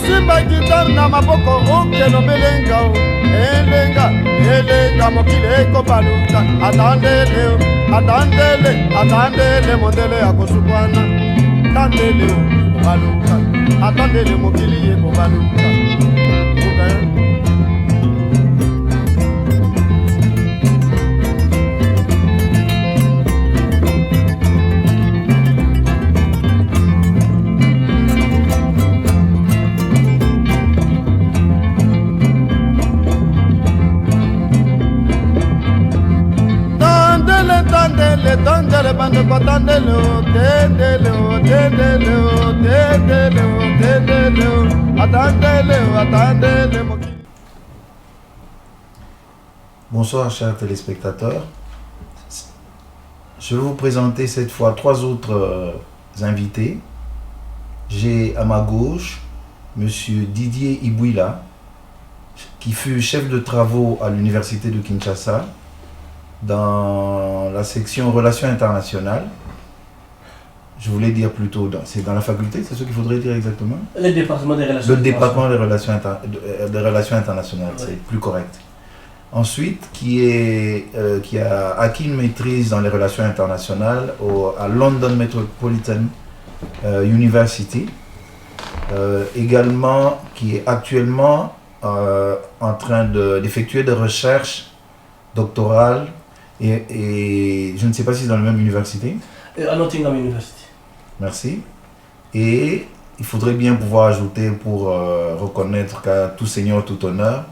simba guitare na maboko okeno melenga elenga mokili ekobaluka atandele mondele akosukwana tandele obaluka atandele mokili ekobaluka Tandele bande kwa tandele atandele. Bonsoir chers téléspectateurs. Je vais vous présenter cette fois 3 autres invités. J'ai à ma gauche Monsieur Didier Ibouila, qui fut chef de travaux à l'université de Kinshasa dans la section Relations internationales. Je voulais dire plutôt, c'est dans la faculté, c'est ce qu'il faudrait dire exactement? Le département des relations internationales. Le département des relations internationales, oui. C'est plus correct. Ensuite, qui a acquis une maîtrise dans les relations internationales à London Metropolitan University. Également, qui est actuellement en train d'effectuer des recherches doctorales et je ne sais pas si c'est dans la même université. À Nottingham University. Merci. Et il faudrait bien pouvoir ajouter pour reconnaître qu'à tout seigneur, tout honneur,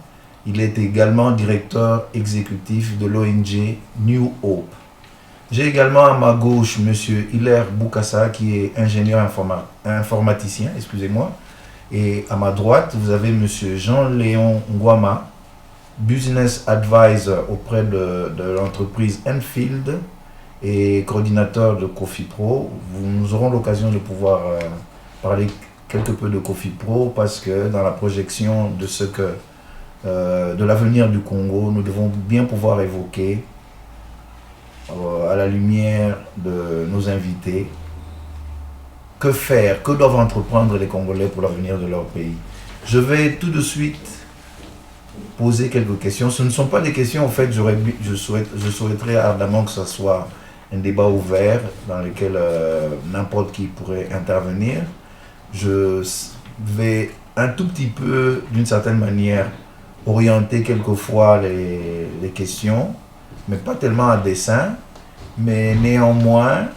il est également directeur exécutif de l'ONG New Hope. J'ai également à ma gauche M. Hilaire Boukassa qui est ingénieur informaticien, excusez-moi. Et à ma droite, vous avez M. Jean-Léon Ngwama, Business Advisor auprès de l'entreprise Enfield et coordinateur de Coffee Pro. Nous aurons l'occasion de pouvoir parler quelque peu de Coffee Pro parce que dans la projection de l'avenir du Congo, nous devons bien pouvoir évoquer à la lumière de nos invités que faire, que doivent entreprendre les Congolais pour l'avenir de leur pays. Je vais tout de suite poser quelques questions. Ce ne sont pas des questions, en fait, je souhaiterais ardemment que ce soit un débat ouvert dans lequel n'importe qui pourrait intervenir. Je vais un tout petit peu, d'une certaine manière, orienter quelquefois les questions, mais pas tellement à dessein, mais néanmoins,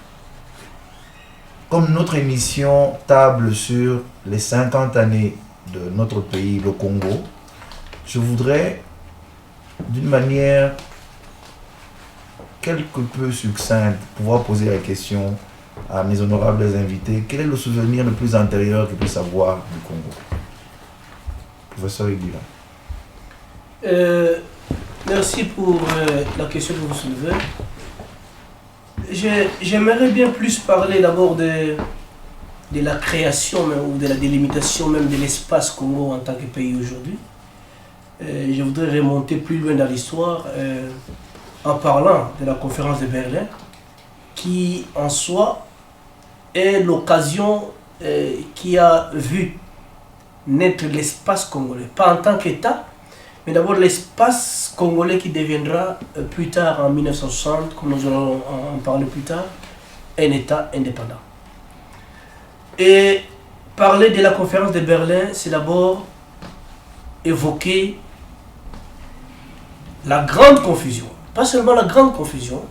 comme notre émission table sur les 50 années de notre pays, le Congo, je voudrais, d'une manière quelque peu succincte, pouvoir poser la question à mes honorables invités. Quel est le souvenir le plus antérieur qu'ils puissent avoir du Congo? Professeur Ibouila. Merci pour la question que vous soulevez. J'aimerais bien plus parler d'abord de la création ou de la délimitation même de l'espace Congo en tant que pays aujourd'hui. Je voudrais remonter plus loin dans l'histoire en parlant de la conférence de Berlin qui en soi est l'occasion qui a vu naître l'espace congolais, pas en tant qu'État, mais d'abord l'espace congolais qui deviendra plus tard en 1960, comme nous allons en parler plus tard, un État indépendant. Et parler de la conférence de Berlin, c'est d'abord évoquer la grande confusion, pas seulement la grande confusion,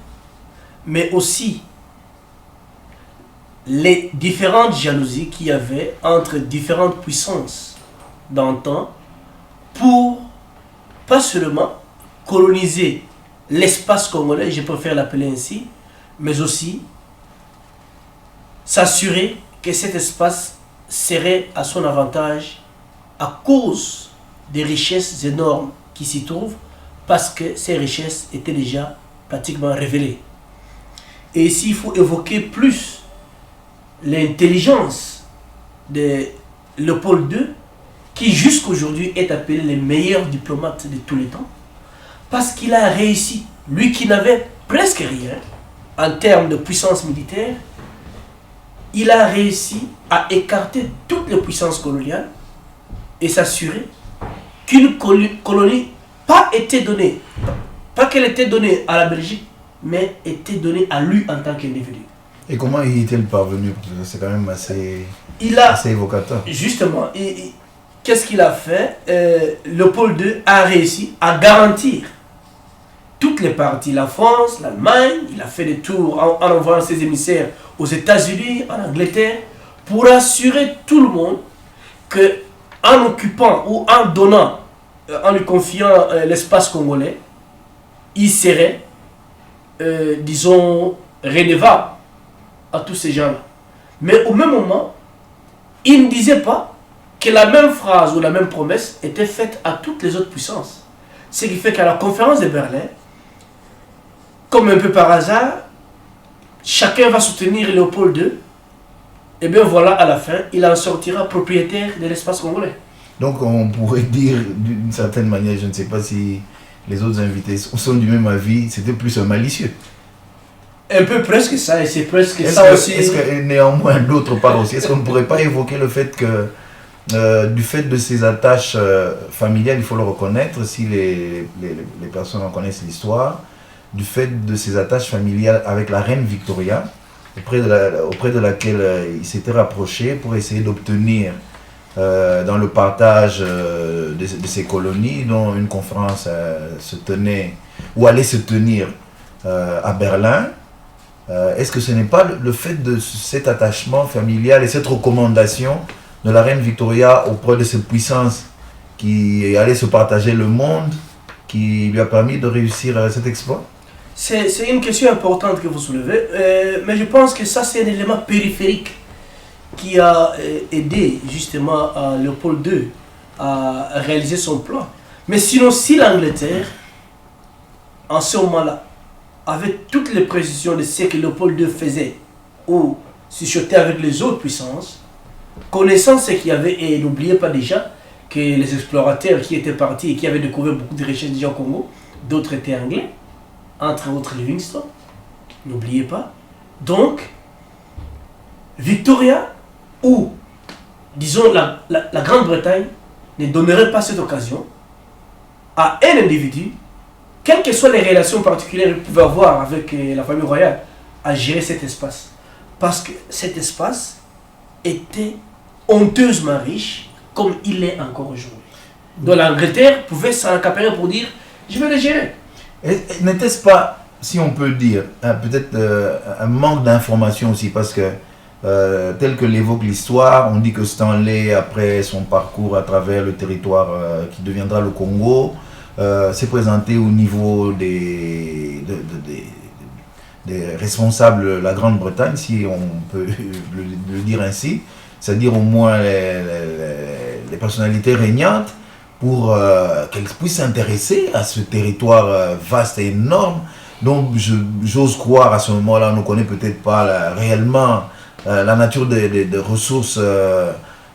mais aussi les différentes jalousies qu'il y avait entre différentes puissances d'antan pour pas seulement coloniser l'espace congolais, je préfère l'appeler ainsi, mais aussi s'assurer que cet espace serait à son avantage à cause des richesses énormes qui s'y trouvent, parce que ces richesses étaient déjà pratiquement révélées. Et ici, il faut évoquer plus l'intelligence de Léopold II, qui jusqu'aujourd'hui est appelé le meilleur diplomate de tous les temps, parce qu'il a réussi, lui qui n'avait presque rien en termes de puissance militaire, il a réussi à écarter toutes les puissances coloniales et s'assurer qu'une colonie pas qu'elle était donnée à la Belgique, mais était donnée à lui en tant qu'individu. Et comment y est-il parvenu? Parce que c'est quand même assez évocateur. Justement, qu'est-ce qu'il a fait? Léopold II a réussi à garantir toutes les parties, la France, l'Allemagne. Il a fait des tours en envoyant ses émissaires aux États-Unis, en Angleterre, pour assurer tout le monde que en occupant ou en donnant, en lui confiant l'espace congolais, il serait, disons, redevable à tous ces gens-là. Mais au même moment, il ne disait pas que la même phrase ou la même promesse était faite à toutes les autres puissances. Ce qui fait qu'à la conférence de Berlin, comme un peu par hasard, chacun va soutenir Léopold II, et bien voilà, à la fin, il en sortira propriétaire de l'espace congolais. Donc on pourrait dire d'une certaine manière, je ne sais pas si les autres invités sont du même avis, c'était plus un malicieux. Un peu presque ça, et c'est presque ça aussi. Est-ce que néanmoins d'autre part aussi, est-ce qu'on ne pourrait pas évoquer le fait que du fait de ses attaches familiales, il faut le reconnaître, si les personnes en connaissent l'histoire, du fait de ses attaches familiales avec la reine Victoria, auprès de laquelle il s'était rapproché pour essayer d'obtenir dans le partage de ces colonies, dont une conférence se tenait ou allait se tenir à Berlin. Est-ce que ce n'est pas le fait de cet attachement familial et cette recommandation de la reine Victoria auprès de cette puissance qui allait se partager le monde qui lui a permis de réussir cet exploit? C'est une question importante que vous soulevez, mais je pense que ça c'est un élément périphérique qui a aidé justement à Léopold II à réaliser son plan. Mais sinon, si l'Angleterre, en ce moment-là, avait toutes les précisions de ce que Léopold II faisait ou chuchotait avec les autres puissances, connaissant ce qu'il y avait, et n'oubliez pas déjà que les explorateurs qui étaient partis et qui avaient découvert beaucoup de richesses déjà au Congo, d'autres étaient anglais, entre autres Livingstone, n'oubliez pas. Donc, Victoria ou, disons, la Grande-Bretagne ne donnerait pas cette occasion à un individu, quelles que soient les relations particulières qu'il pouvait avoir avec la famille royale, à gérer cet espace. Parce que cet espace était honteusement riche, comme il est encore aujourd'hui. Donc l'Angleterre pouvait s'encaparer pour dire, je vais le gérer. N'était-ce pas, si on peut dire, peut-être un manque d'information aussi, parce que tel que l'évoque l'histoire, on dit que Stanley, après son parcours à travers le territoire qui deviendra le Congo, s'est présenté au niveau des responsables de la Grande-Bretagne, si on peut le dire ainsi, c'est-à-dire au moins les personnalités régnantes, pour qu'elles puissent s'intéresser à ce territoire vaste et énorme, dont j'ose croire à ce moment-là, on ne connaît peut-être pas réellement la nature des ressources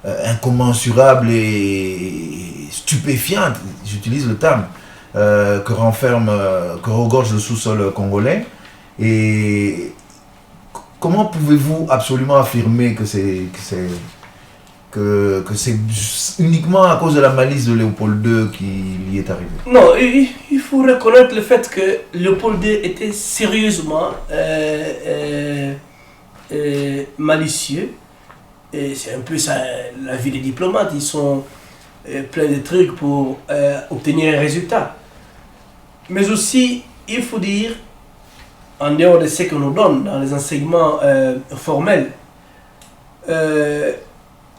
incommensurables et stupéfiantes, j'utilise le terme, que regorge le sous-sol congolais. Et comment pouvez-vous absolument affirmer que c'est uniquement à cause de la malice de Léopold II qu'il y est arrivé? Non, il faut reconnaître le fait que Léopold II était sérieusement malicieux. Et c'est un peu ça, la vie des diplomates. Ils sont pleins de trucs pour obtenir un résultat. Mais aussi, il faut dire, en dehors de ce que nous donne dans les enseignements formels,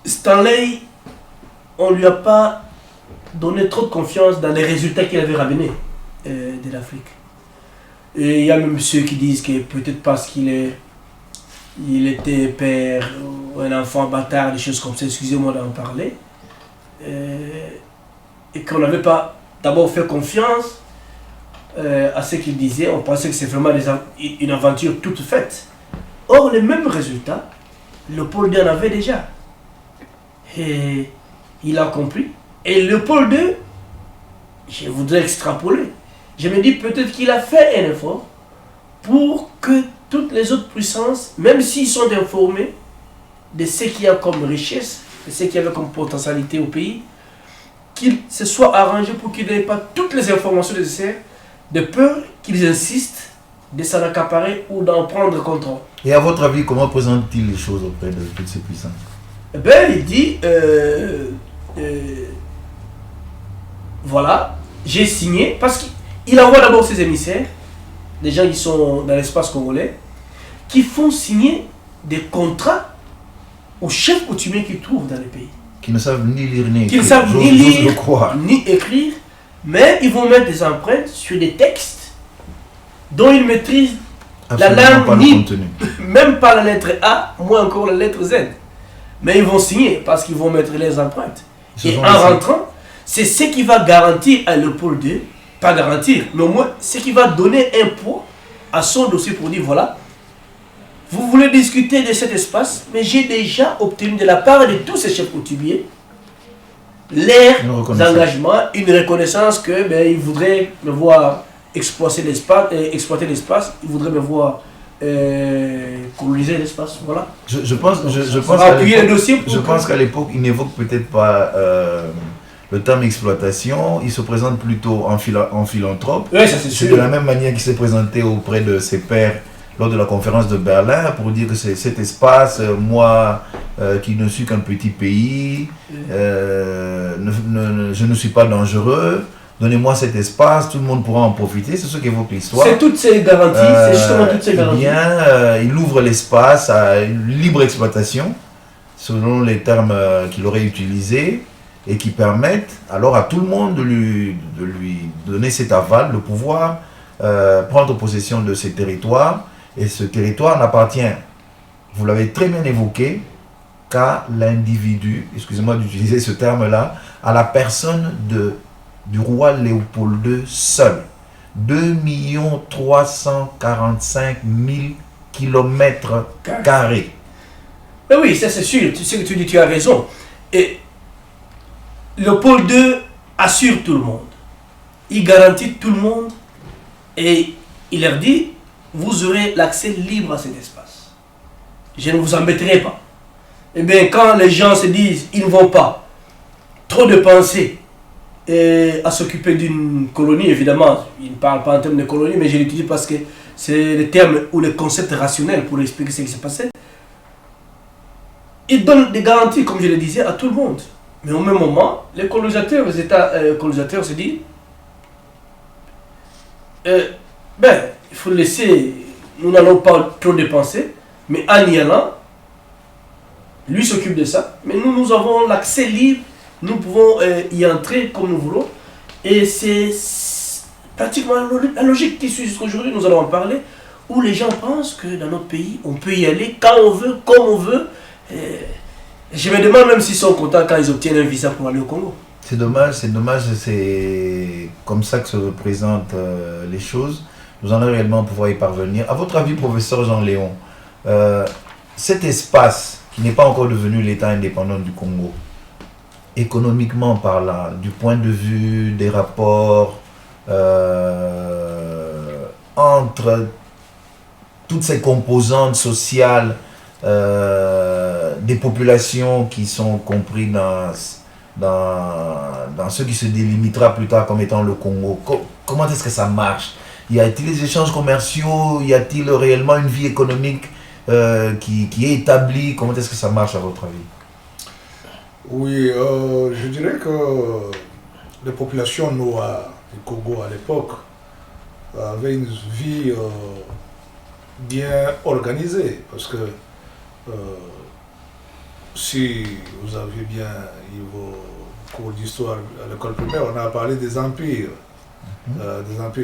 Stanley, on ne lui a pas donné trop de confiance dans les résultats qu'il avait ramenés de l'Afrique. Et il y a même ceux qui disent que peut-être parce qu'il était père ou un enfant bâtard, des choses comme ça, excusez-moi d'en parler, et qu'on n'avait pas d'abord fait confiance à ce qu'il disait. On pensait que c'est vraiment une aventure toute faite. Or, les mêmes résultats, Léopold II en avait déjà. Et il a compris. Et Léopold II, je voudrais extrapoler. Je me dis peut-être qu'il a fait un effort pour que toutes les autres puissances, même s'ils sont informés de ce qu'il y a comme richesse, de ce qu'il y avait comme potentialité au pays, qu'il se soit arrangé pour qu'ils n'aient pas toutes les informations nécessaires, de peur qu'ils insistent de s'en accaparer ou d'en prendre contrôle. Et à votre avis, comment présente-t-il les choses auprès de toutes ces puissances? Eh bien, il dit, voilà, j'ai signé, parce qu'il envoie d'abord ses émissaires, des gens qui sont dans l'espace congolais, qui font signer des contrats aux chefs coutumiers qu'ils trouvent dans les pays. Qui ne savent ni lire ni écrire. Qui ne savent ni lire, ni écrire, mais ils vont mettre des empreintes sur des textes dont ils maîtrisent absolument la langue, pas le contenu. Même pas la lettre A, moins encore la lettre Z. Mais ils vont signer parce qu'ils vont mettre les empreintes. Et en rentrant, c'est ce qui va garantir à Léopold II, pas garantir, mais au moins ce qui va donner un poids à son dossier pour dire voilà, vous voulez discuter de cet espace, mais j'ai déjà obtenu de la part de tous ces chefs coutumiers leurs engagements, une reconnaissance que ils voudraient me voir exploiter l'espace, ils voudraient me voir coloniser l'espace, voilà. Je pense qu'à l'époque, il n'évoque peut-être pas le terme exploitation, il se présente plutôt en philanthrope. Oui, ça c'est sûr. C'est de la même manière qu'il s'est présenté auprès de ses pairs lors de la conférence de Berlin pour dire que c'est cet espace, moi qui ne suis qu'un petit pays, je ne suis pas dangereux. Donnez-moi cet espace, tout le monde pourra en profiter, c'est ce qu'évoque l'histoire. C'est toutes ces garanties, c'est justement toutes ces garanties. Il ouvre l'espace à une libre exploitation, selon les termes qu'il aurait utilisés, et qui permettent alors à tout le monde de lui donner cet aval, de pouvoir prendre possession de ces territoires. Et ce territoire n'appartient, vous l'avez très bien évoqué, qu'à l'individu, excusez-moi d'utiliser ce terme-là, à la personne du roi Léopold II seul. 2 345 000 kilomètres carrés. Mais oui, ça c'est sûr, tu sais que tu dis, tu as raison. Et Léopold II assure tout le monde. Il garantit tout le monde et il leur dit, vous aurez l'accès libre à cet espace. Je ne vous embêterai pas. Eh bien, quand les gens se disent, ils ne vont pas, trop de pensées, à s'occuper d'une colonie, évidemment, il ne parle pas en termes de colonie, mais je l'utilise parce que c'est le terme ou le concept rationnel pour expliquer ce qui s'est passé. Il donne des garanties, comme je le disais, à tout le monde. Mais au même moment, les colonisateurs, les États colonisateurs se disent il faut laisser, nous n'allons pas trop dépenser, mais en y allant, lui s'occupe de ça, mais nous avons l'accès libre. Nous pouvons y entrer comme nous voulons. Et c'est pratiquement la logique qui suit jusqu'aujourd'hui, nous allons en parler, où les gens pensent que dans notre pays, on peut y aller quand on veut, comme on veut. Je me demande même s'ils sont contents quand ils obtiennent un visa pour aller au Congo. C'est dommage, c'est comme ça que se représentent les choses. Nous allons réellement pouvoir y parvenir. À votre avis, professeur Jean-Léon, cet espace qui n'est pas encore devenu l'État indépendant du Congo, économiquement parlant, du point de vue des rapports entre toutes ces composantes sociales des populations qui sont comprises dans ce qui se délimitera plus tard comme étant le Congo. Comment est-ce que ça marche? Y a-t-il des échanges commerciaux? Y a-t-il réellement une vie économique qui est établie? Comment est-ce que ça marche à votre avis? Oui, je dirais que les populations noires du Congo à l'époque avaient une vie bien organisée, parce que si vous avez bien eu vos cours d'histoire à l'école primaire, on a parlé des empires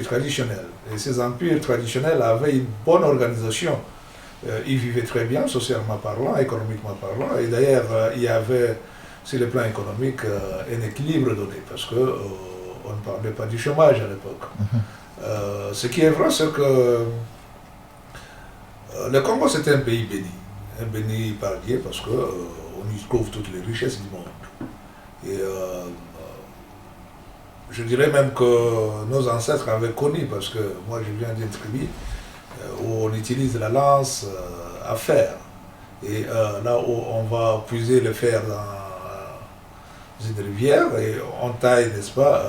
traditionnels. Et ces empires traditionnels avaient une bonne organisation. Ils vivaient très bien, socialement parlant, économiquement parlant, et d'ailleurs il y avait sur le plan économique un équilibre donné, parce qu'on ne parlait pas du chômage à l'époque. Ce qui est vrai, c'est que le Congo, c'est un pays béni par Dieu, parce qu'on y trouve toutes les richesses du monde. Et je dirais même que nos ancêtres avaient connu, parce que moi je viens d'une tribu où on utilise la lance à fer. Et là où on va puiser le fer une rivière et on taille, n'est-ce pas,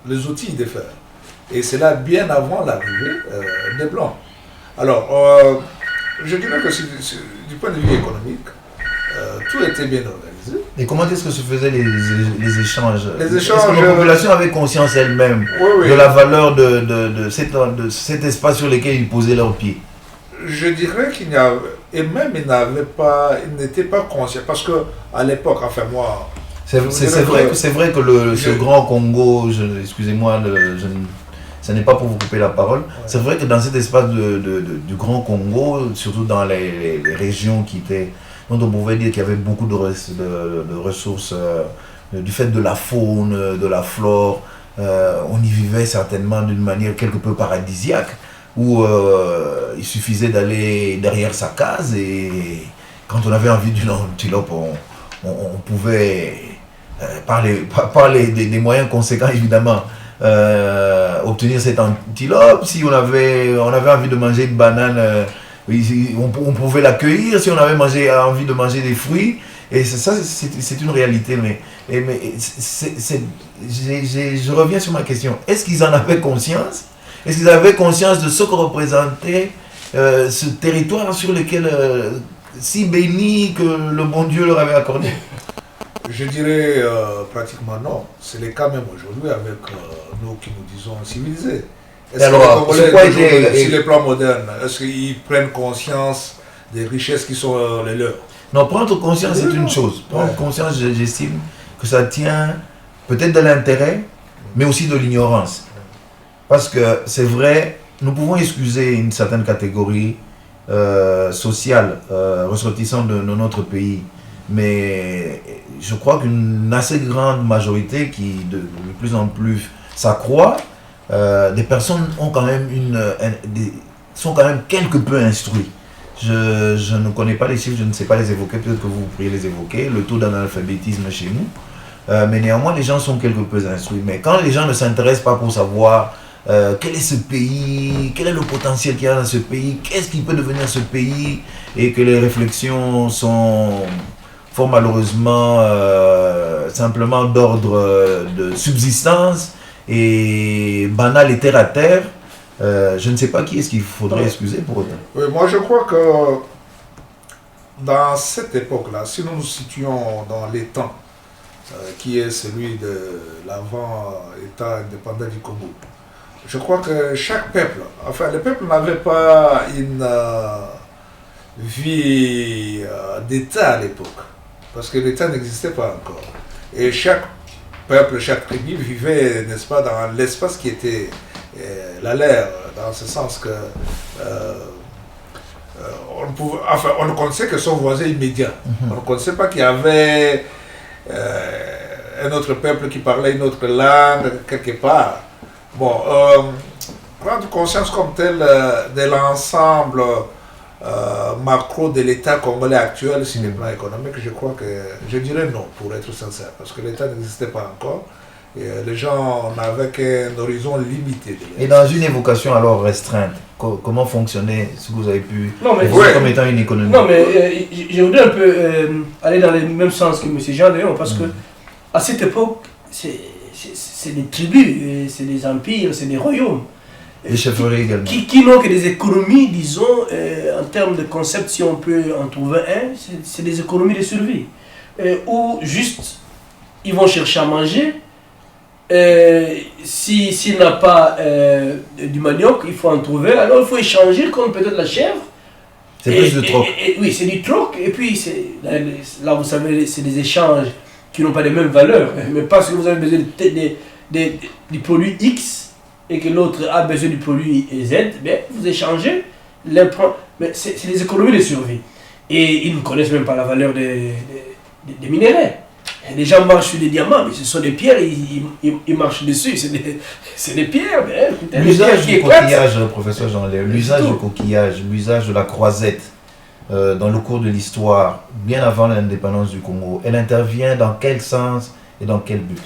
les outils de fer. Et c'est là bien avant l'arrivée des Blancs. Alors, je dirais que du point de vue économique, tout était bien organisé. Et comment est-ce que se faisaient les échanges? Les échanges. Est-ce que la population avait conscience elle-même de la valeur de cet espace sur lequel ils posaient leurs pieds? Je dirais qu'il n'y a... Et même ils n'étaient pas conscients. Parce qu'à l'époque, enfin moi... C'est vrai que ce grand Congo, excusez-moi, ce n'est pas pour vous couper la parole, c'est vrai que dans cet espace du grand Congo, surtout dans les régions dont on pouvait dire qu'il y avait beaucoup de ressources, du fait de la faune, de la flore, on y vivait certainement d'une manière quelque peu paradisiaque, où il suffisait d'aller derrière sa case et quand on avait envie d'une antilope, on pouvait, par des moyens conséquents évidemment, obtenir cette antilope. Si on avait envie de manger une banane, on pouvait l'accueillir. Si on avait envie de manger des fruits, et ça c'est une réalité. Mais je reviens sur ma question. Est-ce qu'ils en avaient conscience? Est-ce qu'ils avaient conscience de ce que représentait ce territoire sur lequel si béni que le bon Dieu leur avait accordé? Je dirais pratiquement non. C'est le cas même aujourd'hui avec nous qui nous disons civilisés. Est-ce que les Congolais, sur les plans modernes, est-ce qu'ils prennent conscience des richesses qui sont les leurs? Non, prendre conscience c'est une chose. Prendre conscience, j'estime que ça tient peut-être de l'intérêt, mais aussi de l'ignorance. Parce que c'est vrai, nous pouvons excuser une certaine catégorie sociale ressortissant de notre pays. Mais je crois qu'une assez grande majorité qui de plus en plus s'accroît, des personnes ont quand même sont quand même quelque peu instruits. Je ne connais pas les chiffres, je ne sais pas les évoquer, peut-être que vous pourriez les évoquer, le taux d'analphabétisme chez nous. Mais néanmoins, les gens sont quelque peu instruits. Mais quand les gens ne s'intéressent pas pour savoir quel est ce pays, quel est le potentiel qu'il y a dans ce pays, qu'est-ce qui peut devenir ce pays, et que les réflexions sont fort malheureusement simplement d'ordre de subsistance et banal et terre à terre, je ne sais pas qui est-ce qu'il faudrait excuser pour autant. Oui, moi je crois que dans cette époque-là, si nous nous situons dans les temps qui est celui de l'avant-État indépendant du Congo, je crois que chaque peuple, enfin le peuple n'avait pas une vie d'État à l'époque, parce que l'État n'existait pas encore. Et chaque peuple, chaque tribu vivait, n'est-ce pas, dans l'espace qui était la leur, dans ce sens que on ne connaissait que son voisin immédiat. On ne connaissait pas qu'il y avait un autre peuple qui parlait une autre langue quelque part. Bon, prendre conscience comme tel de l'ensemble macro de l'État congolais actuel sur le plan économique, je crois que je dirais non, pour être sincère, parce que l'État n'existait pas encore et les gens n'avaient qu'un horizon limité. Et dans une évocation alors restreinte, comment fonctionnait ce que vous avez pu évoquer comme étant une économie? Non, mais je voudrais un peu aller dans le même sens que M. Jean Léon, parce que à cette époque, c'est des tribus, c'est des empires, c'est des royaumes. Les chefferies également. Qui n'ont que des économies, disons, en termes de concept, si on peut en trouver un, c'est des économies de survie. Où juste, ils vont chercher à manger. S'il n'a pas du manioc, il faut en trouver. Alors il faut échanger contre peut-être la chèvre. C'est plus de troc. Oui, c'est du troc. Et puis, là, vous savez, c'est des échanges qui n'ont pas les mêmes valeurs. Mais parce que vous avez besoin du produit X et que l'autre a besoin du produit Z, bien, vous échangez. Mais c'est des économies de survie. Et ils ne connaissent même pas la valeur des minéraux. Les gens marchent sur des diamants, mais ce sont des pierres, ils marchent dessus, c'est des pierres. L'usage du coquillage, professeur Jean-Léon, l'usage du coquillage, l'usage de la croisette dans le cours de l'histoire, bien avant l'indépendance du Congo, elle intervient dans quel sens et dans quel but?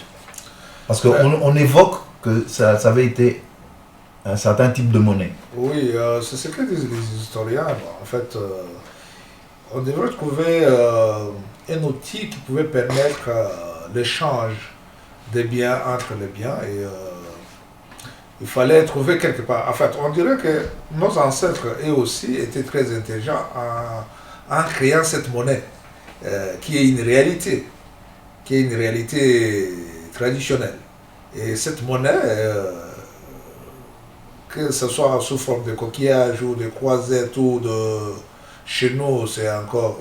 Parce qu'on évoque que ça avait été un certain type de monnaie. Oui, c'est ce que disent les historiens. En fait, on devrait trouver un outil qui pouvait permettre l'échange des biens entre les biens et il fallait trouver quelque part. En fait, on dirait que nos ancêtres, eux aussi, étaient très intelligents en créant cette monnaie qui est une réalité, traditionnelle. Et cette monnaie, que ce soit sous forme de coquillage ou de croisette ou de... Chez nous, c'est encore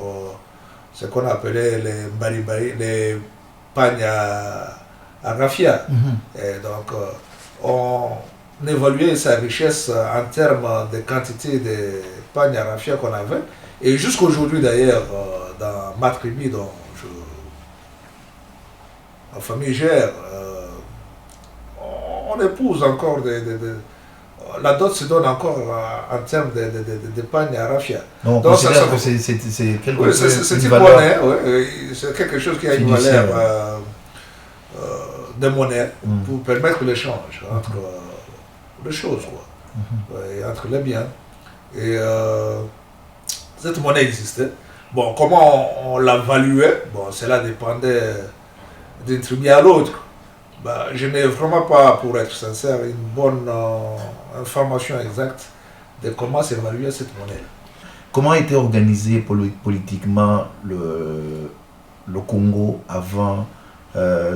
ce qu'on appelait les baribari, les pagnes à raffia. Et donc, on évaluait sa richesse en termes de quantité de pagnes à raffia qu'on avait. Et jusqu'aujourd'hui, d'ailleurs, dans ma tribu dont ma famille gère, on épouse encore la dot se donne encore en termes de pagnes à raffia. Donc on considère que c'est quelque chose c'est une monnaie, c'est quelque chose qui a une valeur de monnaie pour permettre l'échange entre les choses, et entre les biens. Et cette monnaie existait. Bon, comment on la valuait, bon, cela dépendait d'une tribu à l'autre. Bah, je n'ai vraiment pas, pour être sincère, une bonne information exacte de comment s'évaluer cette monnaie. Comment était organisé politiquement le Congo avant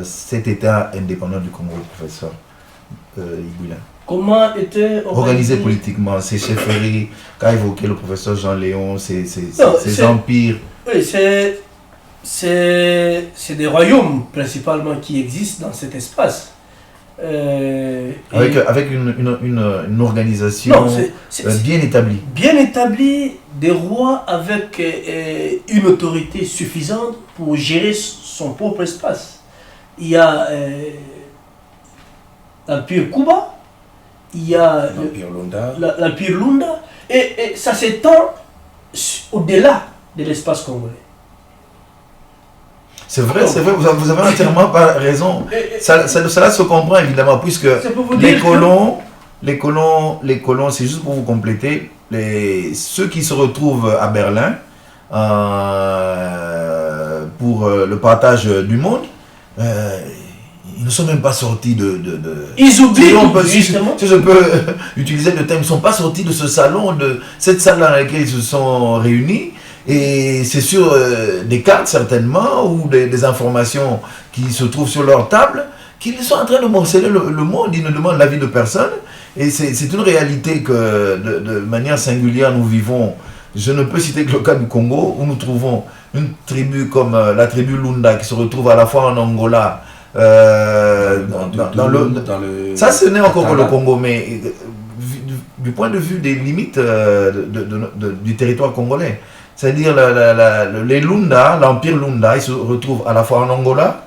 cet État indépendant du Congo, professeur Igouila? Comment était organisé politiquement ces chefferies, qu'a évoqué le professeur Jean-Léon, ces empires? Oui, c'est des royaumes principalement qui existent dans cet espace. Avec une organisation bien établie. Bien établie, des rois avec une autorité suffisante pour gérer son propre espace. Il y a l'Empire Kuba, il y a l'Empire Lunda, et ça s'étend au-delà de l'espace congolais. C'est vrai, vous avez entièrement raison. Cela se comprend évidemment, puisque les colons, c'est juste pour vous compléter, ceux qui se retrouvent à Berlin pour le partage du monde, ils ne sont même pas sortis Ils oublient, si je peux utiliser le terme, ils ne sont pas sortis de ce salon, de cette salle dans laquelle ils se sont réunis. Et c'est sur des cartes certainement ou des informations qui se trouvent sur leur table qu'ils sont en train de morceler le monde. Ils ne demandent l'avis de personne. Et c'est une réalité que de manière singulière nous vivons. Je ne peux citer que le cas du Congo où nous trouvons une tribu comme la tribu Lunda qui se retrouve à la fois en Angola. Ça ce n'est encore que le Congo, mais du point de vue des limites du territoire congolais. C'est-à-dire les Lunda, l'Empire Lunda, ils se retrouvent à la fois en Angola,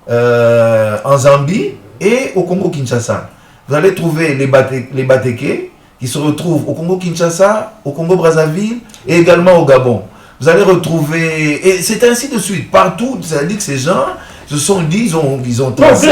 en Zambie et au Congo-Kinshasa. Vous allez trouver les Bateke qui se retrouvent au Congo-Kinshasa, au Congo-Brazzaville et également au Gabon. Vous allez retrouver... Et c'est ainsi de suite. Partout, c'est-à-dire que ces gens se sont dit, ils ont tracé...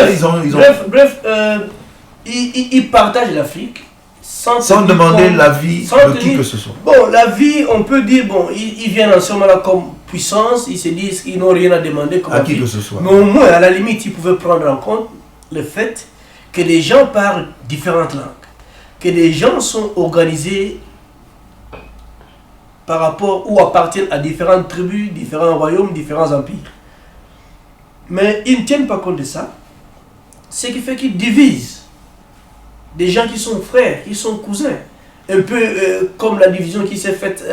Ils partagent l'Afrique. Sans demander l'avis de qui que ce soit. Bon, l'avis, on peut dire, bon, ils viennent en ce moment-là comme puissance, ils se disent qu'ils n'ont rien à demander comme à qui que ce soit. Mais au moins, à la limite, ils pouvaient prendre en compte le fait que les gens parlent différentes langues, que les gens sont organisés par rapport ou appartiennent à différentes tribus, différents royaumes, différents empires. Mais ils ne tiennent pas compte de ça, ce qui fait qu'ils divisent. Des gens qui sont frères, qui sont cousins. Un peu comme la division qui s'est faite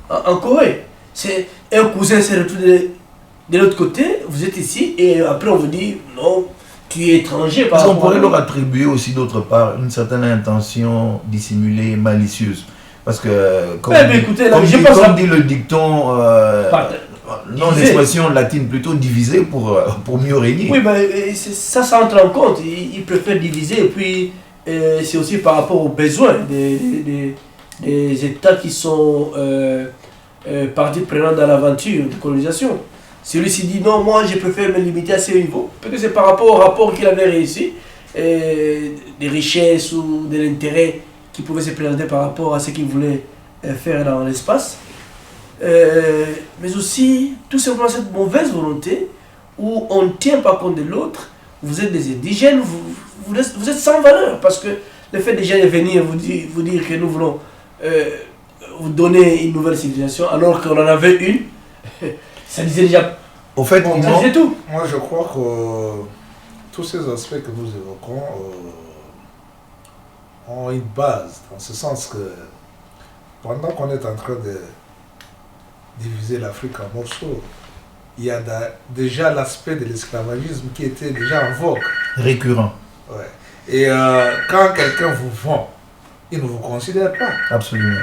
en Corée. C'est un cousin s'est retrouvé de l'autre côté, vous êtes ici, et après on vous dit non, tu es étranger. Parce qu'on pourrait leur attribuer aussi d'autre part une certaine intention dissimulée, malicieuse. Parce que, comme dit le dicton, non, l'expression latine plutôt diviser pour mieux régner. Oui, mais ça entre en compte. Ils préfèrent diviser. Et puis, c'est aussi par rapport aux besoins des États qui sont partie prenante dans l'aventure de colonisation. Celui-ci dit non, moi je préfère me limiter à ce niveau. Peut-être c'est par rapport au rapport qu'il avait réussi, des richesses ou de l'intérêt qui pouvait se présenter par rapport à ce qu'il voulait faire dans l'espace. mais aussi tout simplement cette mauvaise volonté où on ne tient pas compte de l'autre. Vous êtes des indigènes, vous êtes sans valeur, parce que le fait déjà de venir vous dire que nous voulons vous donner une nouvelle civilisation alors qu'on en avait une, ça disait déjà Au fait, ça disait tout. Moi, je crois que tous ces aspects que nous évoquons ont une base, dans ce sens que pendant qu'on est en train de diviser l'Afrique en morceaux, il y a déjà l'aspect de l'esclavagisme qui était déjà en vogue. récurrent. Ouais. Et quand quelqu'un vous vend, il ne vous considère pas. Absolument.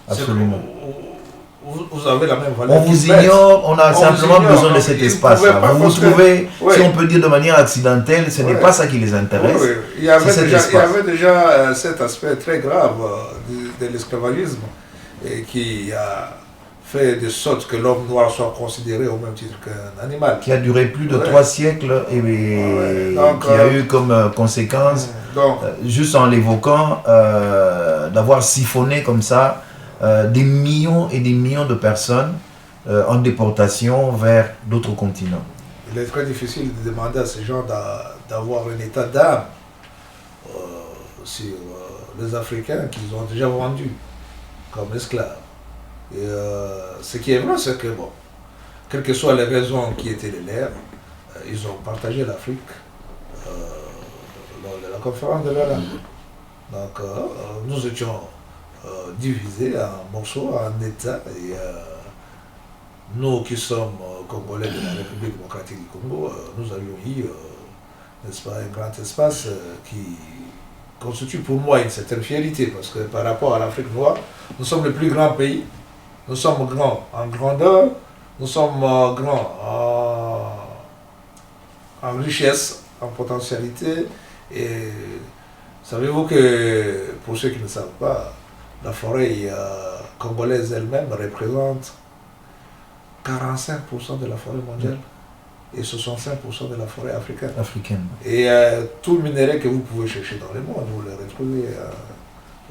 Absolument. Vous avez la même valeur. On vous ignore, on a On simplement vous ignore, besoin de donc cet ils espace-là. pouvaient pas Vous vous construire. trouvez, Ouais. si on peut dire de manière accidentelle, ce n'est Ouais. pas ça qui les intéresse. Oui, oui. Il y avait c'est cet déjà, espace. cet aspect très grave de l'esclavagisme et qui a fait de sorte que l'homme noir soit considéré au même titre qu'un animal. Qui a duré plus de Ouais. 3 siècles et Ouais. Donc, qui a eu comme conséquence, Donc, juste en l'évoquant, d'avoir siphonné comme ça des millions et des millions de personnes en déportation vers d'autres continents. il est très difficile de demander à ces gens d'avoir un état d'âme sur les Africains qu'ils ont déjà vendus comme esclaves. Et ce qui est vrai, c'est que, bon, quelles que soient les raisons qui étaient les leurs, ils ont partagé l'Afrique lors de la conférence de Berlin. Donc, nous étions divisés en morceaux, en États, et nous qui sommes Congolais de la République démocratique du Congo, nous avions eu, n'est-ce pas, un grand espace qui constitue pour moi une certaine fierté, parce que par rapport à l'Afrique noire, nous sommes le plus grand pays. Nous sommes grands en grandeur, nous sommes grands en richesse, en potentialité. Et savez-vous que, pour ceux qui ne savent pas, la forêt congolaise elle-même représente 45% de la forêt mondiale et 65% de la forêt africaine. Et tout minerai que vous pouvez chercher dans le monde, vous le retrouvez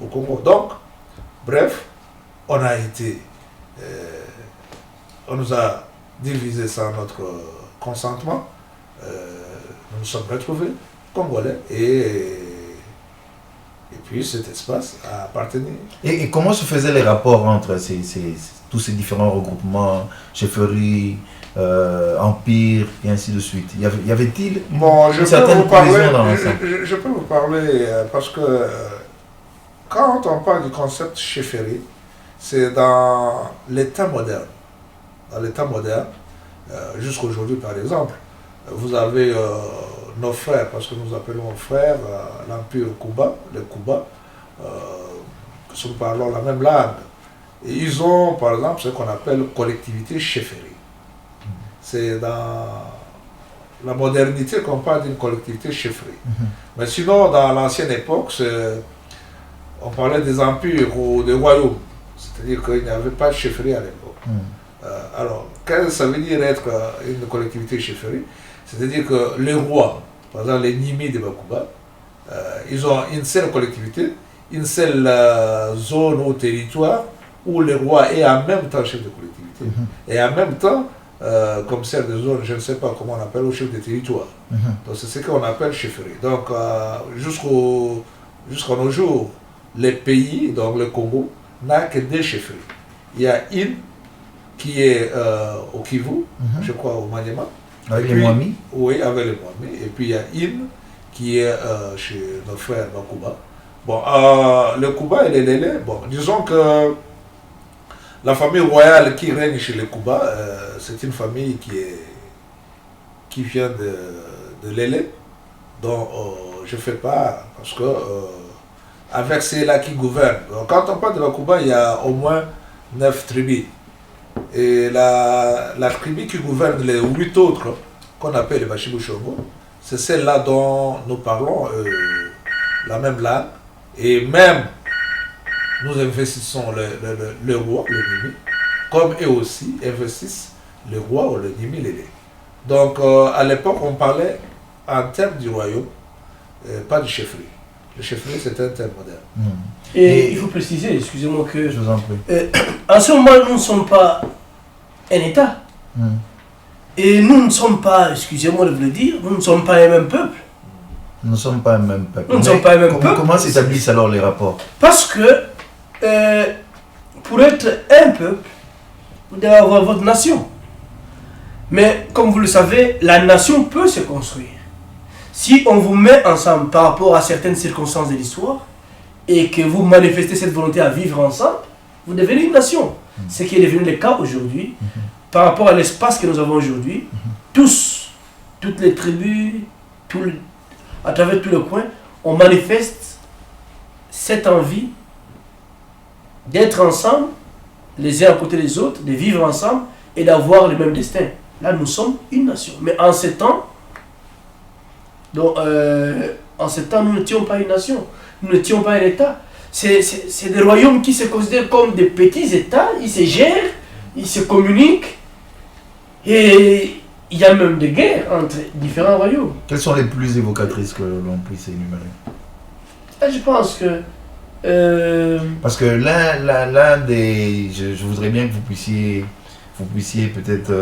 au Congo. Donc, bref, on a été... on nous a divisés sans notre consentement. Nous nous sommes retrouvés congolais et puis cet espace a appartenu. Et comment se faisaient les rapports entre tous ces différents regroupements, chefferies, empires et ainsi de suite? Y avait-il une certaine cohésion dans l'ensemble? Je peux vous parler parce que quand on parle du concept chefferie, c'est dans l'état moderne. Dans l'état moderne, jusqu'aujourd'hui par exemple, vous avez nos frères, parce que nous appelons frères l'Empire Cuba, les Cuba, que nous parlons la même langue. Et ils ont par exemple ce qu'on appelle collectivité chefferie. C'est dans la modernité qu'on parle d'une collectivité chefferie. Mais sinon, dans l'ancienne époque, on parlait des empires ou des royaumes. C'est-à-dire qu'il n'y avait pas de chefferie à l'époque. Alors, qu'est-ce que ça veut dire être une collectivité chefferie? C'est-à-dire que les rois, par exemple les Nimi de Bakuba, ils ont une seule collectivité, une seule zone ou territoire où le roi est en même temps chef de collectivité et en même temps commissaire de zone, je ne sais pas comment on appelle, au chef de territoire. Donc c'est ce qu'on appelle chefferie. Donc jusqu'à nos jours, les pays, donc le Congo, n'a que deux chefferies. Il y a une qui est au Kivu, je crois au Maniema. Avec les Mwami? Oui, avec les Mwami. Et puis il y a une qui est chez nos frères Bakuba. Bon, le Kuba et les Lélé, bon, disons que la famille royale qui règne chez les Kuba, c'est une famille qui vient de Lélé, dont je fais part, parce que avec ceux-là qui gouvernent. Donc, quand on parle de la Kuba, il y a au moins 9 tribus. Et la tribu qui gouverne les 8 autres, qu'on appelle les Bashibu Shongo, c'est celle-là dont nous parlons la même langue. Et même, nous investissons le roi, le Nimi, comme eux aussi investissent le roi ou le Nimi Lélé. Donc, à l'époque, on parlait en termes du royaume, pas de chefferie. Le chef-lieu, c'était un terme moderne. Et il faut préciser, excusez-moi, que Je vous en prie. en ce moment, nous ne sommes pas un État. Et nous ne sommes pas, excusez-moi de vous le dire, nous ne sommes pas un même peuple. Nous ne sommes pas un même peuple. Nous ne sommes pas un même peuple. Comment s'établissent alors les rapports? Parce que pour être un peuple, vous devez avoir votre nation. Mais comme vous le savez, la nation peut se construire. Si on vous met ensemble par rapport à certaines circonstances de l'histoire et que vous manifestez cette volonté à vivre ensemble, vous devenez une nation. Ce qui est devenu le cas aujourd'hui, par rapport à l'espace que nous avons aujourd'hui, toutes les tribus, à travers tout le coin, on manifeste cette envie d'être ensemble, les uns à côté des autres, de vivre ensemble et d'avoir le même destin. Là, nous sommes une nation. Mais en ce temps, nous n'étions pas une nation. Nous n'étions pas un État. C'est des royaumes qui se considèrent comme des petits États. Ils se gèrent, ils se communiquent. Et il y a même des guerres entre différents royaumes. Quelles sont les plus évocatrices que l'on puisse énumérer? Là, je pense que... Parce que l'un des... Je voudrais bien que vous puissiez peut-être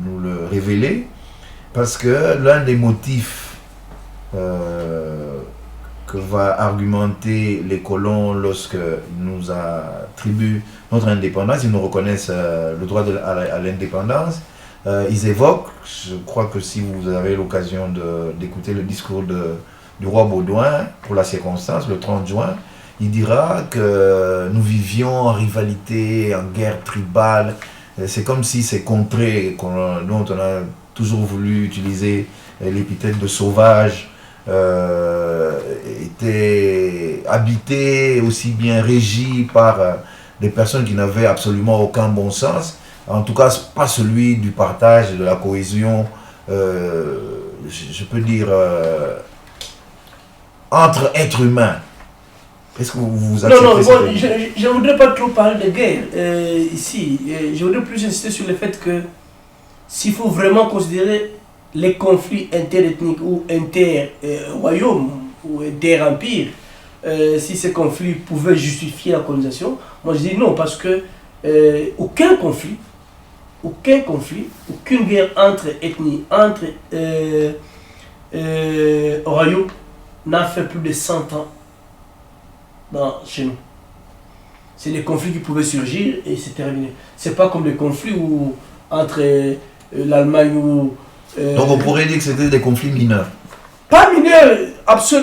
nous le révéler. Parce que l'un des motifs que va argumenter les colons lorsque nous attribuent notre indépendance, ils nous reconnaissent le droit à l'indépendance, ils évoquent, je crois que si vous avez l'occasion d'écouter le discours du roi Baudouin pour la circonstance, le 30 juin, il dira que nous vivions en rivalité, en guerre tribale. C'est comme si ces contrées dont on a toujours voulu utiliser l'épithète de sauvage étaient habitées, aussi bien régies par des personnes qui n'avaient absolument aucun bon sens, en tout cas pas celui du partage et de la cohésion, je peux dire, entre êtres humains. Est-ce que vous acceptez Non, ça? je ne voudrais pas trop parler de guerre ici. Je voudrais plus insister sur le fait que s'il faut vraiment considérer les conflits interethniques ou inter-royaumes ou inter-empires, si ces conflits pouvaient justifier la colonisation, moi je dis non, parce que aucun conflit, aucune guerre entre ethnies, entre royaumes n'a fait plus de 100 ans chez nous. C'est les conflits qui pouvaient surgir et c'est terminé. C'est pas comme les conflits entre l'Allemagne ou... Donc on pourrait dire que c'était des conflits mineurs. Pas mineurs,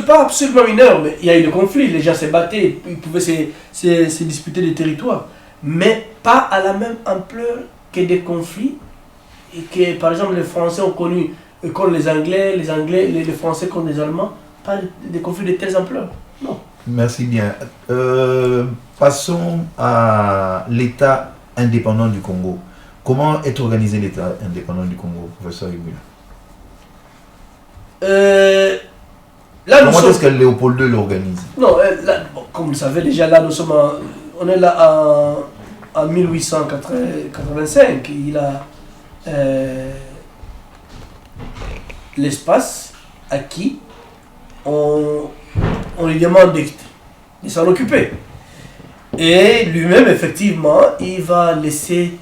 pas absolument mineurs, mais il y a eu des conflits, les gens se battaient, ils pouvaient se disputer des territoires, mais pas à la même ampleur que des conflits et que par exemple les Français ont connu contre les Anglais, les Français contre les Allemands, pas des conflits de telles ampleurs, non. Merci bien. Passons à l'État indépendant du Congo. Comment est organisé l'État indépendant du Congo, professeur Ibula? Comment est-ce que Léopold II l'organise? Non, comme vous le savez, déjà là, on est là en 1885. Il a l'espace à qui on lui demande de s'en occuper. Et lui-même, effectivement, il va laisser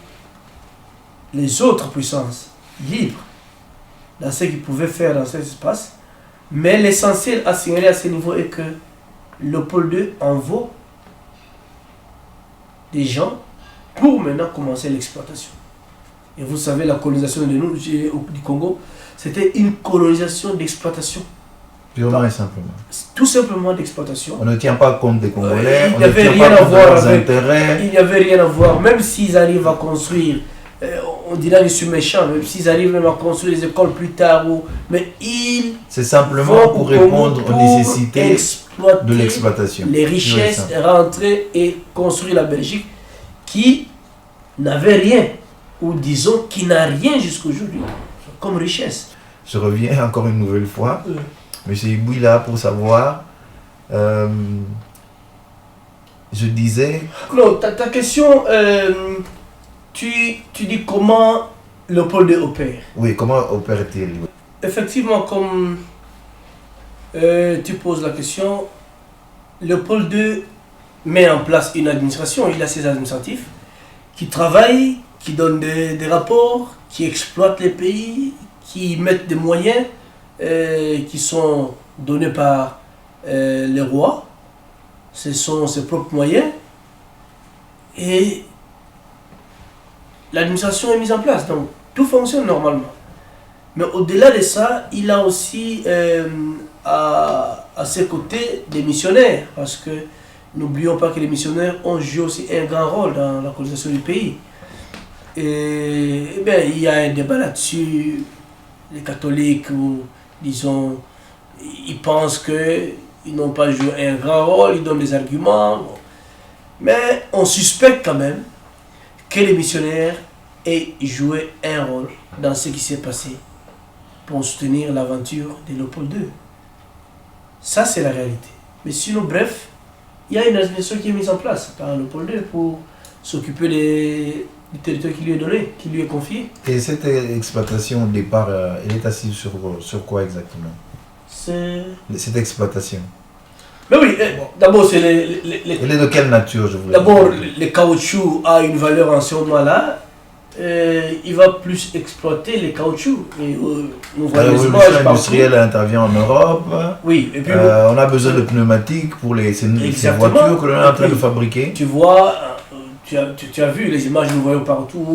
les autres puissances libres dans ce qu'ils pouvaient faire dans cet espace. Mais l'essentiel à signaler à ce niveau est que Léopold II envoie des gens pour maintenant commencer l'exploitation. Et vous savez, la colonisation de nous, du Congo, c'était une colonisation d'exploitation. Purement et simplement. Tout simplement d'exploitation. On ne tient pas compte des Congolais, Il n'y avait rien à voir avec intérêts. Il n'y avait rien à voir, même s'ils arrivent à construire, on dirait que je suis méchant, même s'ils arrivent même à construire des écoles plus tard, mais ils... C'est simplement pour répondre aux nécessités de l'exploitation. Les richesses, rentrer et construire la Belgique qui n'avait rien, ou disons qui n'a rien jusqu'aujourd'hui comme richesse. Je reviens encore une nouvelle fois. Monsieur Ibouila, pour savoir, je disais... Non, ta question, tu dis comment Léopold II opère. Oui, comment opère-t-il? Effectivement, comme Tu poses la question. Léopold II met en place une administration, il a ses administratifs, qui travaillent, qui donnent des rapports, qui exploitent les pays, qui mettent des moyens qui sont donnés par les rois. Ce sont ses propres moyens. Et l'administration est mise en place, donc tout fonctionne normalement. Mais au-delà de ça, il a aussi à ses côtés des missionnaires, parce que n'oublions pas que les missionnaires ont joué aussi un grand rôle dans la colonisation du pays. Et bien, il y a un débat là-dessus. Les catholiques, disons, ils pensent qu'ils n'ont pas joué un grand rôle, ils donnent des arguments. Bon. Mais on suspecte quand même que les missionnaires aient joué un rôle dans ce qui s'est passé pour soutenir l'aventure de Léopold II. Ça, c'est la réalité. Mais sinon, bref, il y a une administration qui est mise en place par Léopold II pour s'occuper du territoire qui lui est donné, qui lui est confié. Et cette exploitation au départ, elle est assise sur quoi exactement? Cette exploitation. Mais oui, d'abord, c'est Elle est de quelle nature, je voulais D'abord, le caoutchouc a une valeur en ce moment-là. Il va plus exploiter les caoutchoucs. La révolution industrielle intervient en Europe. Oui, et puis on a besoin de pneumatiques pour ces voitures que l'on est en train de fabriquer. Tu vois, tu as vu les images que nous voyons partout.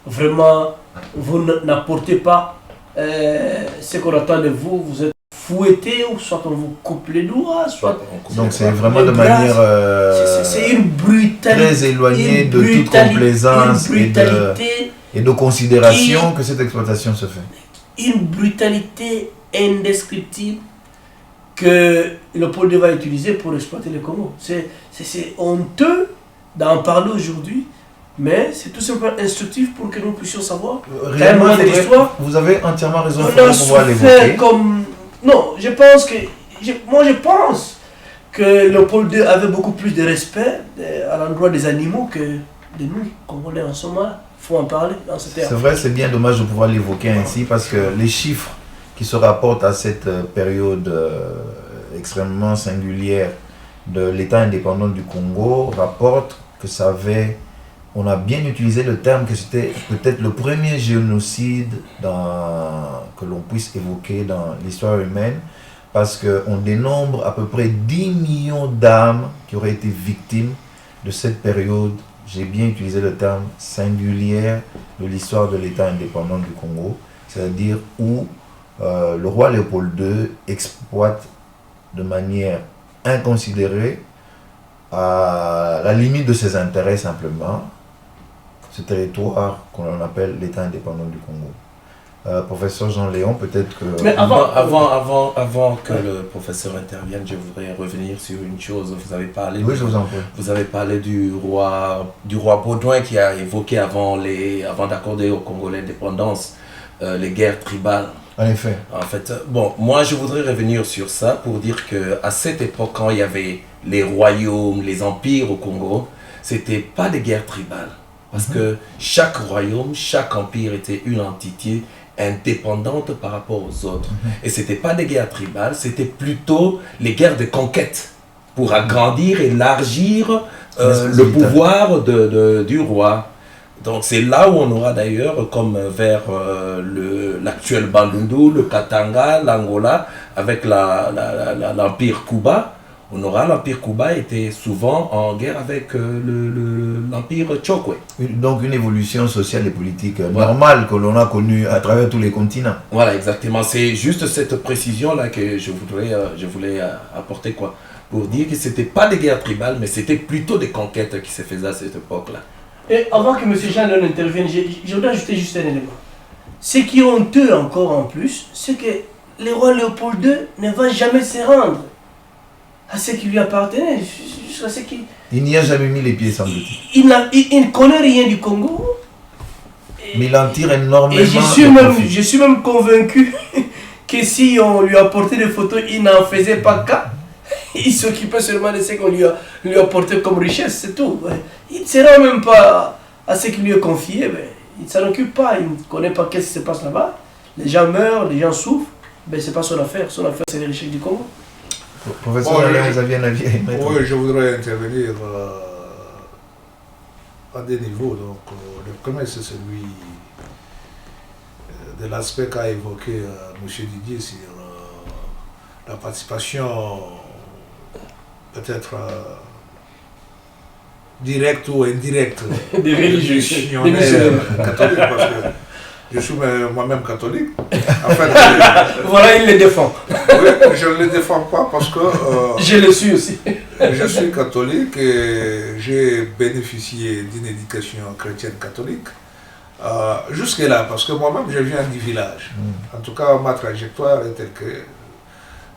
Vraiment, vous n'apportez pas ce qu'on attend de vous. Vous êtes fouetté, ou soit on vous coupe les doigts, soit... Donc c'est vraiment de manière c'est une brutalité, très éloignée de toute complaisance et de considération que cette exploitation se fait. Une brutalité indescriptible que Léopold II va utiliser pour exploiter le Congo. C'est honteux d'en parler aujourd'hui, mais c'est tout simplement instructif pour que nous puissions savoir. Réellement, vous avez entièrement raison pour pouvoir l'évoquer. Non, je pense que Léopold II avait beaucoup plus de respect à l'endroit des animaux que de nous, Congolais en ce moment. Il faut en parler dans ce terme. C'est vrai, c'est bien dommage de pouvoir l'évoquer ainsi parce que les chiffres qui se rapportent à cette période extrêmement singulière de l'État indépendant du Congo rapportent que ça avait... On a bien utilisé le terme que c'était peut-être le premier génocide que l'on puisse évoquer dans l'histoire humaine, parce qu'on dénombre à peu près 10 millions d'âmes qui auraient été victimes de cette période, j'ai bien utilisé le terme singulière, de l'histoire de l'État indépendant du Congo, c'est-à-dire où le roi Léopold II exploite de manière inconsidérée, à la limite de ses intérêts simplement, ce territoire qu'on appelle l'État indépendant du Congo. Professeur Jean-Léon, peut-être que... Mais avant que le professeur intervienne, je voudrais revenir sur une chose. Vous avez parlé, oui, je vous en prie. Vous avez parlé du roi Baudouin qui a évoqué avant d'accorder aux Congolais l'indépendance les guerres tribales. En effet. En fait, bon, moi je voudrais revenir sur ça pour dire qu'à cette époque, quand il y avait les royaumes, les empires au Congo, c'était pas des guerres tribales. Parce que chaque royaume, chaque empire était une entité indépendante par rapport aux autres. Et ce n'était pas des guerres tribales, c'était plutôt les guerres de conquête pour agrandir, élargir le pouvoir du roi. Donc c'est là où on aura d'ailleurs, comme vers l'actuel Bandundu, le Katanga, l'Angola, avec l'Empire Kuba, on aura l'Empire Kuba était souvent en guerre avec l'Empire Chokwe. Donc une évolution sociale et politique normale que l'on a connue à travers tous les continents. Voilà, exactement. C'est juste cette précision-là que je voulais apporter, quoi, pour dire que ce n'était pas des guerres tribales, mais c'était plutôt des conquêtes qui se faisaient à cette époque-là. Et avant que M. Jean n'intervienne, je voudrais ajouter juste un élément. Ce qui est honteux encore en plus, c'est que le roi Léopold II ne va jamais se rendre à ce qui lui appartenait, jusqu'à ce qu'il... Il n'y a jamais mis les pieds, sans doute. Il ne connaît rien du Congo. Mais il en tire énormément. Et je suis même convaincu que si on lui apportait des photos, il n'en faisait pas cas. Il s'occupait seulement de ce qu'on lui a apporté comme richesse, c'est tout. Il ne se rend même pas à ce qui lui est confié. Mais il ne s'en occupe pas, il ne connaît pas ce qui se passe là-bas. Les gens meurent, les gens souffrent. Ben, c'est pas son affaire c'est les richesses du Congo. Professeur Alain, vous aviez un avis à émettre? Oui, je voudrais intervenir à des niveaux. Donc, le premier, c'est celui de l'aspect qu'a évoqué M. Didier sur la participation peut-être directe ou indirecte Des religieux, missionnaires catholiques, parce que je suis moi-même catholique. En fait, voilà, il les défend. oui, je ne les défends pas parce que Je le suis aussi. je suis catholique et j'ai bénéficié d'une éducation chrétienne catholique. Jusque-là, parce que moi-même je viens du village. En tout cas, ma trajectoire est telle que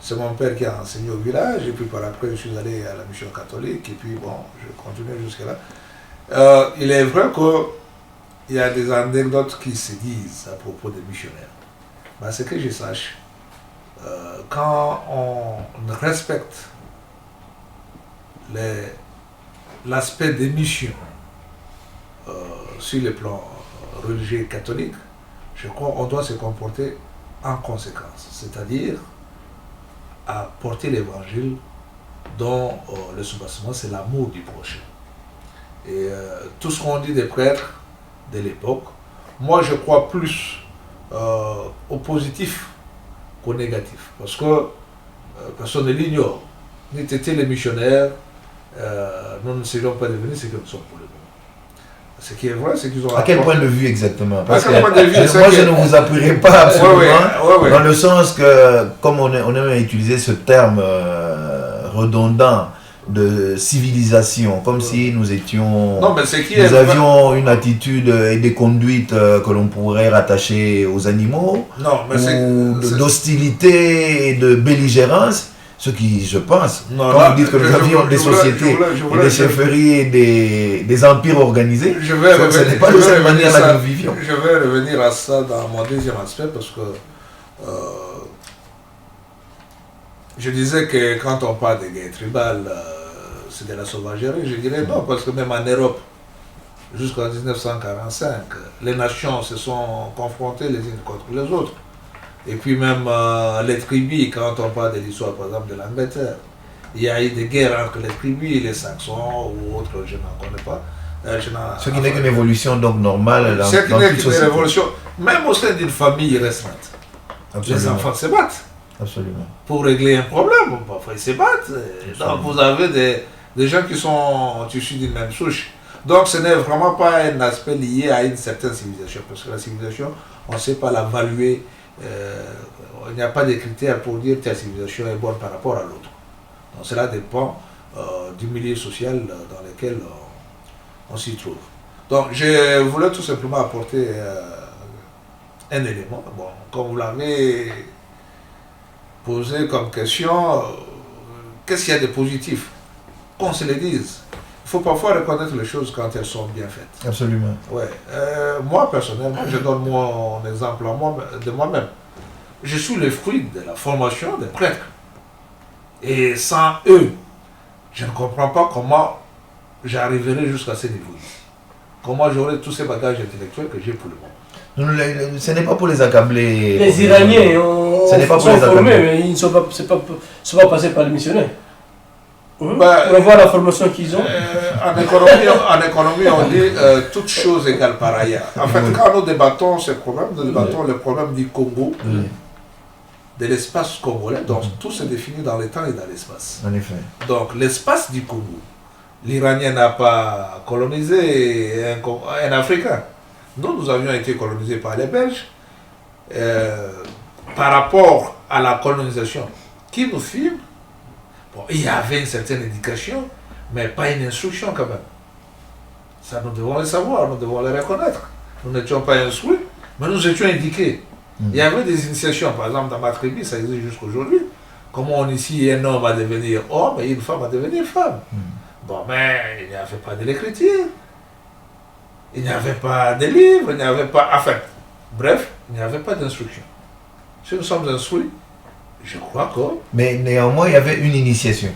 c'est mon père qui a enseigné au village, et puis par après je suis allé à la mission catholique, et puis bon, je continue jusque-là. Il est vrai qu'il y a des anecdotes qui se disent à propos des missionnaires. Mais ce que je sache, quand on respecte l'aspect des missions sur le plan religieux catholique, je crois qu'on doit se comporter en conséquence, c'est-à-dire à porter l'évangile dont le soubassement c'est l'amour du prochain. Et tout ce qu'on dit des prêtres de l'époque, moi je crois plus au positif qu'au négatif, parce que personne ne l'ignore. Ni étaient les missionnaires, nous ne serions pas devenus ce que nous sommes pour le moment. Ce qui est vrai, c'est qu'ils ont... À quel point de vue exactement? Parce que vue, moi, je ne vous appuierai pas absolument, ouais. dans le sens que, comme on a utilisé ce terme redondant de civilisation, comme si nous étions... Non, mais nous avions une attitude et des conduites que l'on pourrait rattacher aux animaux, ou d'hostilité et de belligérance. Ce qui, je pense, quand vous dites que nous avions des sociétés, et des chefferies et des empires organisés, ce n'est pas de cette manière que nous vivions. Je vais revenir à ça dans mon deuxième aspect, parce que je disais que quand on parle de guerre tribale, c'est de la sauvagerie. Je dirais non, parce que même en Europe, jusqu'en 1945, les nations se sont confrontées les unes contre les autres. Et puis même les tribus, quand on parle de l'histoire par exemple de l'Angleterre, il y a eu des guerres entre les tribus, les Saxons ou autres, je n'en connais pas. Ce qui n'est qu'une évolution donc normale dans toute société. Évolution, même au sein d'une famille restreinte. Les enfants se battent. Absolument. Pour régler un problème, parfois ils se battent. Donc vous avez des gens qui sont issus d'une même souche. Donc ce n'est vraiment pas un aspect lié à une certaine civilisation, parce que la civilisation, on ne sait pas l'évaluer. Il n'y a pas de critères pour dire que ta civilisation est bonne par rapport à l'autre. Donc cela dépend du milieu social dans lequel on s'y trouve. Donc je voulais tout simplement apporter un élément. Bon, comme vous l'avez posé comme question, qu'est-ce qu'il y a de positif? Qu'on se le dise. Il faut parfois reconnaître les choses quand elles sont bien faites. Absolument. Ouais. Moi, personnellement, je donne mon exemple de moi-même. Je suis le fruit de la formation des prêtres. Et sans eux, je ne comprends pas comment j'arriverai jusqu'à ce niveau. Comment j'aurai tous ces bagages intellectuels que j'ai pour le moment. Ce n'est pas pour les accabler. Les Iraniens sont formés, mais ils ne sont pas passés par les missionnaires. On voit la formation qu'ils ont. En économie, on dit toute chose égale par ailleurs. En fait, quand nous débattons ce problème, nous débattons le problème du Congo, de l'espace congolais. Donc tout se définit dans le temps et dans l'espace. En effet. Donc l'espace du Congo, l'Iranien n'a pas colonisé un Africain. Nous avions été colonisés par les Belges. Par rapport à la colonisation qui nous filme, bon, il y avait une certaine éducation, mais pas une instruction quand même. Ça, nous devons le savoir, nous devons le reconnaître. Nous n'étions pas instruits, mais nous étions indiqués. Il y avait des initiations, par exemple dans ma tribu, ça existe jusqu'à aujourd'hui. Comment on initie un homme à devenir homme et une femme à devenir femme. Bon, mais il n'y avait pas de l'écriture, il n'y avait pas de livres, il n'y avait pas... Enfin, bref, il n'y avait pas d'instruction. Si nous sommes instruits, je crois que... Mais néanmoins, il y avait une initiation.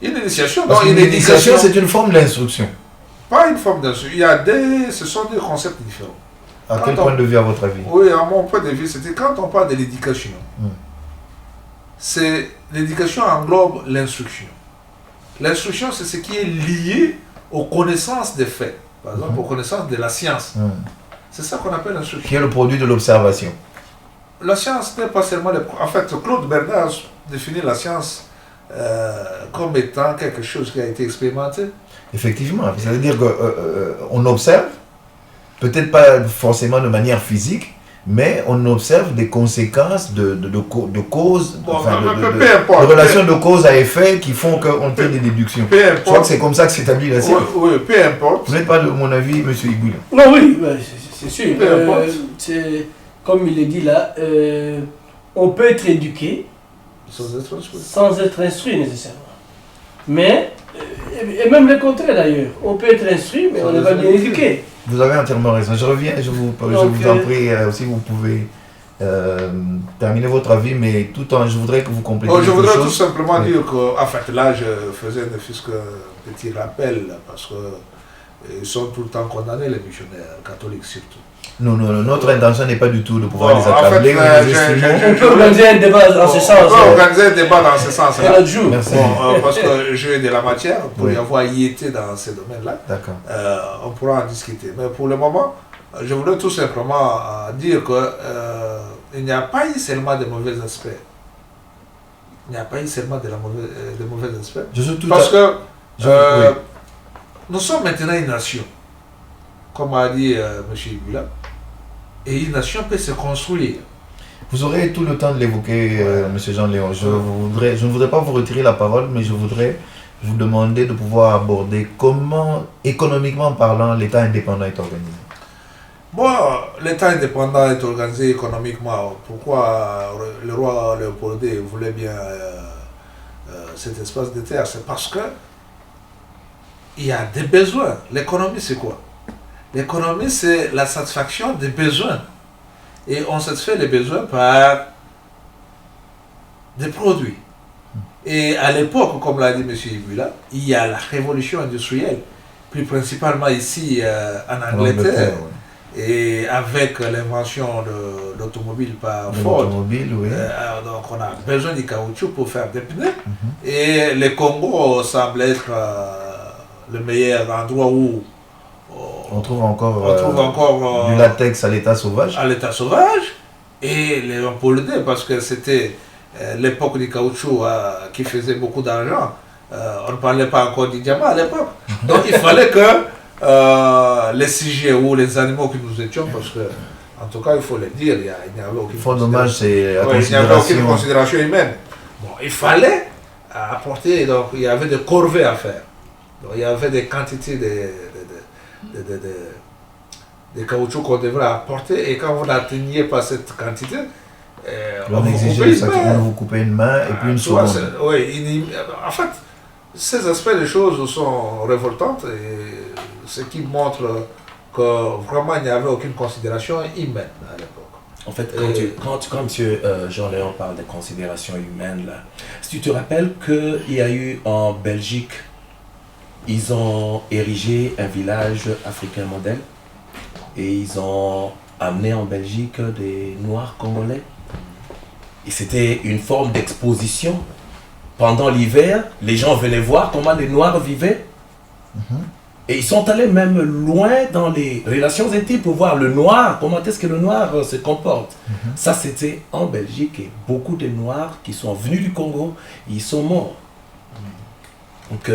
Une initiation, parce qu'une initiation, c'est une forme d'instruction. Pas une forme d'instruction. Ce sont des concepts différents. À quel point de vue, à votre avis? Oui, à mon point de vue, c'était quand on parle de l'éducation. c'est l'éducation englobe l'instruction. L'instruction, c'est ce qui est lié aux connaissances des faits, par exemple aux connaissances de la science. C'est ça qu'on appelle l'instruction. Qui est le produit de l'observation. La science n'est pas seulement... En fait, Claude Bernard définit la science comme étant quelque chose qui a été expérimenté. Effectivement, c'est-à-dire qu'on observe, peut-être pas forcément de manière physique, mais on observe des conséquences de causes, Bon, enfin, peu importe. de relations de cause à effet qui font qu'on fait des déductions. Peu Je crois importe. que c'est comme ça que s'établit la science. Oui, peu importe. Vous n'êtes pas de mon avis, M. Igboula. Non, oui, c'est sûr. Peu importe. C'est comme il est dit là, on peut être éduqué Sans être instruit. sans être instruit nécessairement. Mais, et même le contraire d'ailleurs, on peut être instruit, mais on n'est pas bien éduqué. Vous avez entièrement raison. Je reviens, je vous en prie, si vous pouvez terminer votre avis, mais tout en, je voudrais que vous complétiez Je quelque voudrais tout chose. simplement Oui. dire que, en fait, là, je faisais ne fût-ce qu'un petit rappel, parce que ils sont tout le temps condamnés, les missionnaires catholiques surtout. Non, notre intention n'est pas du tout de pouvoir Bon, les en accabler, fait, mais nous estimons... On peut organiser un débat dans ce sens. On peut organiser un débat dans ce Un sens-là. autre jour. Merci. Bon, parce que j'ai de la matière pour Oui. y avoir y été dans ces domaines-là. D'accord. On pourra en discuter. Mais pour le moment, je voulais tout simplement dire que il n'y a pas eu seulement de mauvais aspects. Il n'y a pas eu seulement de mauvais aspects. Je suis tout Parce à... que oui. nous sommes maintenant une nation, comme a dit M. Igboula, et une nation peut se construire. Vous aurez tout le temps de l'évoquer, M. Jean-Léon. Je ne voudrais pas vous retirer la parole, mais je voudrais vous demander de pouvoir aborder comment, économiquement parlant, l'État indépendant est organisé. Bon, l'État indépendant est organisé économiquement. Pourquoi le roi Léopold II voulait bien cet espace de terre? C'est parce que il y a des besoins. L'économie, c'est quoi? L'économie, c'est la satisfaction des besoins. Et on satisfait les besoins par des produits. Et à l'époque, comme l'a dit M. Igboula, il y a la révolution industrielle, plus principalement ici en Angleterre. Oui. Et avec l'invention de l'automobile par De Ford, l'automobile, oui. donc on a besoin du caoutchouc pour faire des pneus. Et le Congo semble être le meilleur endroit où On trouve encore, encore du latex à l'état sauvage. à l'état sauvage. Et Léopold II, parce que c'était l'époque du caoutchouc qui faisait beaucoup d'argent. On ne parlait pas encore du diamant à l'époque. Donc il fallait que les sujets ou les animaux que nous étions, parce que, en tout cas, il faut le dire, il n'y avait aucune Fort dommage, c'est la il n'y avait aucune considération. considération humaine. Bon, il fallait apporter, donc il y avait des corvées à faire. Donc, il y avait des quantités de caoutchouc qu'on devrait apporter, et quand vous n'atteigniez pas cette quantité, On vous exigeait coupait ça, une main. on vous coupait une main et puis une Tu vois, seconde. oui, en fait, ces aspects des choses sont révoltantes, et ce qui montre que vraiment il n'y avait aucune considération humaine à l'époque. En fait, quand M. Jean-Léon parle de considération humaine, là, si tu te rappelles qu'il y a eu en Belgique, ils ont érigé un village africain modèle et ils ont amené en Belgique des Noirs congolais. Et c'était une forme d'exposition. Pendant l'hiver, les gens venaient voir comment les Noirs vivaient. Et ils sont allés même loin dans les relations intimes pour voir le Noir, comment est-ce que le Noir se comporte. Ça, c'était en Belgique, et beaucoup de Noirs qui sont venus du Congo, ils sont morts. Donc,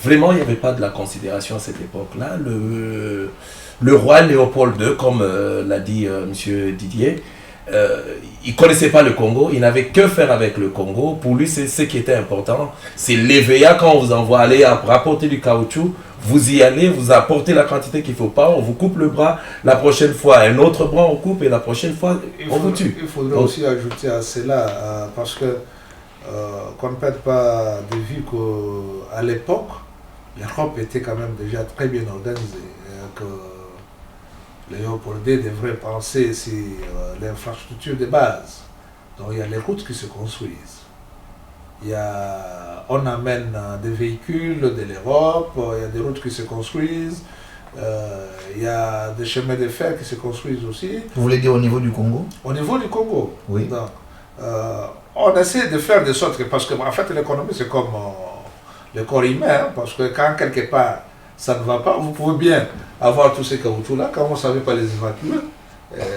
vraiment, il n'y avait pas de la considération à cette époque-là. Le roi Léopold II, comme l'a dit M. Didier, il ne connaissait pas le Congo, il n'avait que faire avec le Congo. Pour lui, c'est ce qui était important. C'est l'EVA, quand on vous envoie aller rapporter du caoutchouc, vous y allez, vous apportez la quantité qu'il ne faut pas, on vous coupe le bras, la prochaine fois un autre bras on coupe, et la prochaine fois on vous tue. Il faudrait aussi ajouter à cela, parce que qu'on ne perde pas de vue qu'à l'époque, l'Europe était quand même déjà très bien organisée, que Léopold II devrait penser sur l'infrastructure de base. Donc il y a les routes qui se construisent. On amène des véhicules de l'Europe, il y a des routes qui se construisent, il y a des chemins de fer qui se construisent aussi. Vous voulez dire au niveau du Congo? Au niveau du Congo. Oui. Donc, on essaie de faire de sorte que, parce que en fait l'économie c'est comme le corps humain, hein, parce que quand quelque part ça ne va pas, vous pouvez bien avoir tous ces caoutchoucs là, quand vous ne savez pas les évacuer,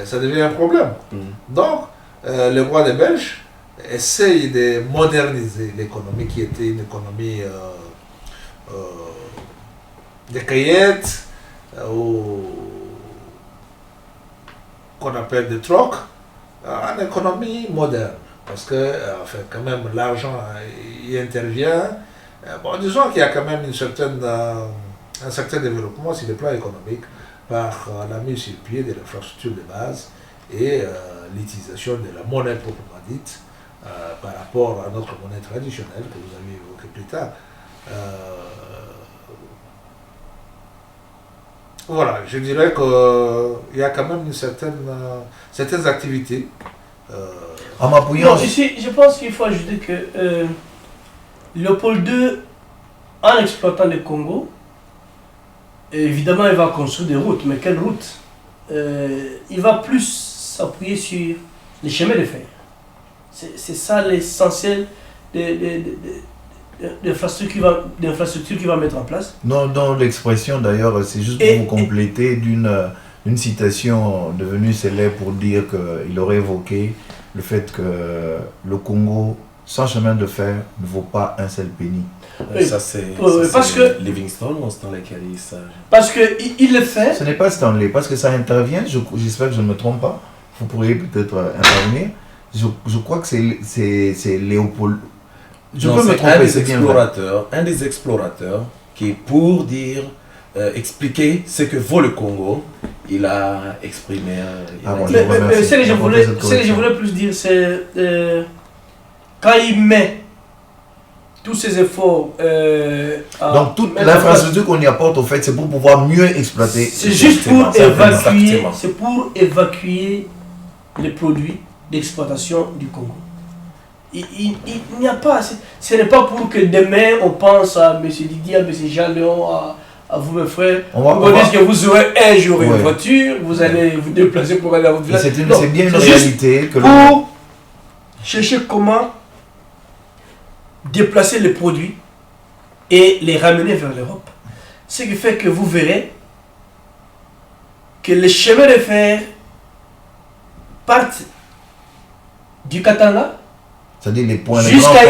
ça devient un problème. Donc, le roi des Belges essaye de moderniser l'économie qui était une économie de cueillette, qu'on appelle de troc, en économie moderne. Parce que, enfin, quand même, l'argent y intervient. Bon, disons qu'il y a quand même un certain développement sur le plan économique par la mise sur pied de l'infrastructure de base et l'utilisation de la monnaie proprement dite par rapport à notre monnaie traditionnelle que vous avez évoquée plus tard. Voilà, je dirais qu'il y a quand même certaines activités. En m'appuyant. Non, ici, je pense qu'il faut ajouter que Léopold II, en exploitant le Congo, évidemment, il va construire des routes, mais quelles routes? Il va plus s'appuyer sur les chemins de fer. C'est ça l'essentiel d'infrastructures qu'il va mettre en place. Non, dans l'expression d'ailleurs, c'est juste pour vous compléter d'une citation devenue célèbre pour dire qu'il aurait évoqué le fait que le Congo, sans chemin de fer, ne vaut pas un seul penny. Ça c'est Livingstone ou Stanley qui a dit ça? Parce qu'il le fait. Ce n'est pas Stanley, parce que ça intervient, j'espère que je ne me trompe pas, vous pourriez peut-être intervenir. Je crois que c'est Léopold. Je peux me tromper, c'est bien vrai. Un des explorateurs qui, pour dire, expliquer ce que vaut le Congo, il a exprimé. Ce que je voulais plus dire, c'est quand il met tous ses efforts. Donc toute l'infrastructure qu'on y apporte, au fait, c'est pour pouvoir mieux exploiter. C'est juste pour évacuer, évacuer les produits d'exploitation du Congo. Il n'y a pas, ce n'est pas pour que demain on pense à M. Didier, à M. Jean-Léon, à vous mes frères, vous dites que vous aurez un jour une voiture, vous allez vous déplacer pour aller à votre village. C'est bien une réalité que pour chercher comment déplacer les produits et les ramener vers l'Europe. Ce qui fait que vous verrez que les chemins de fer partent du Katanga, c'est-à-dire les points jusqu'à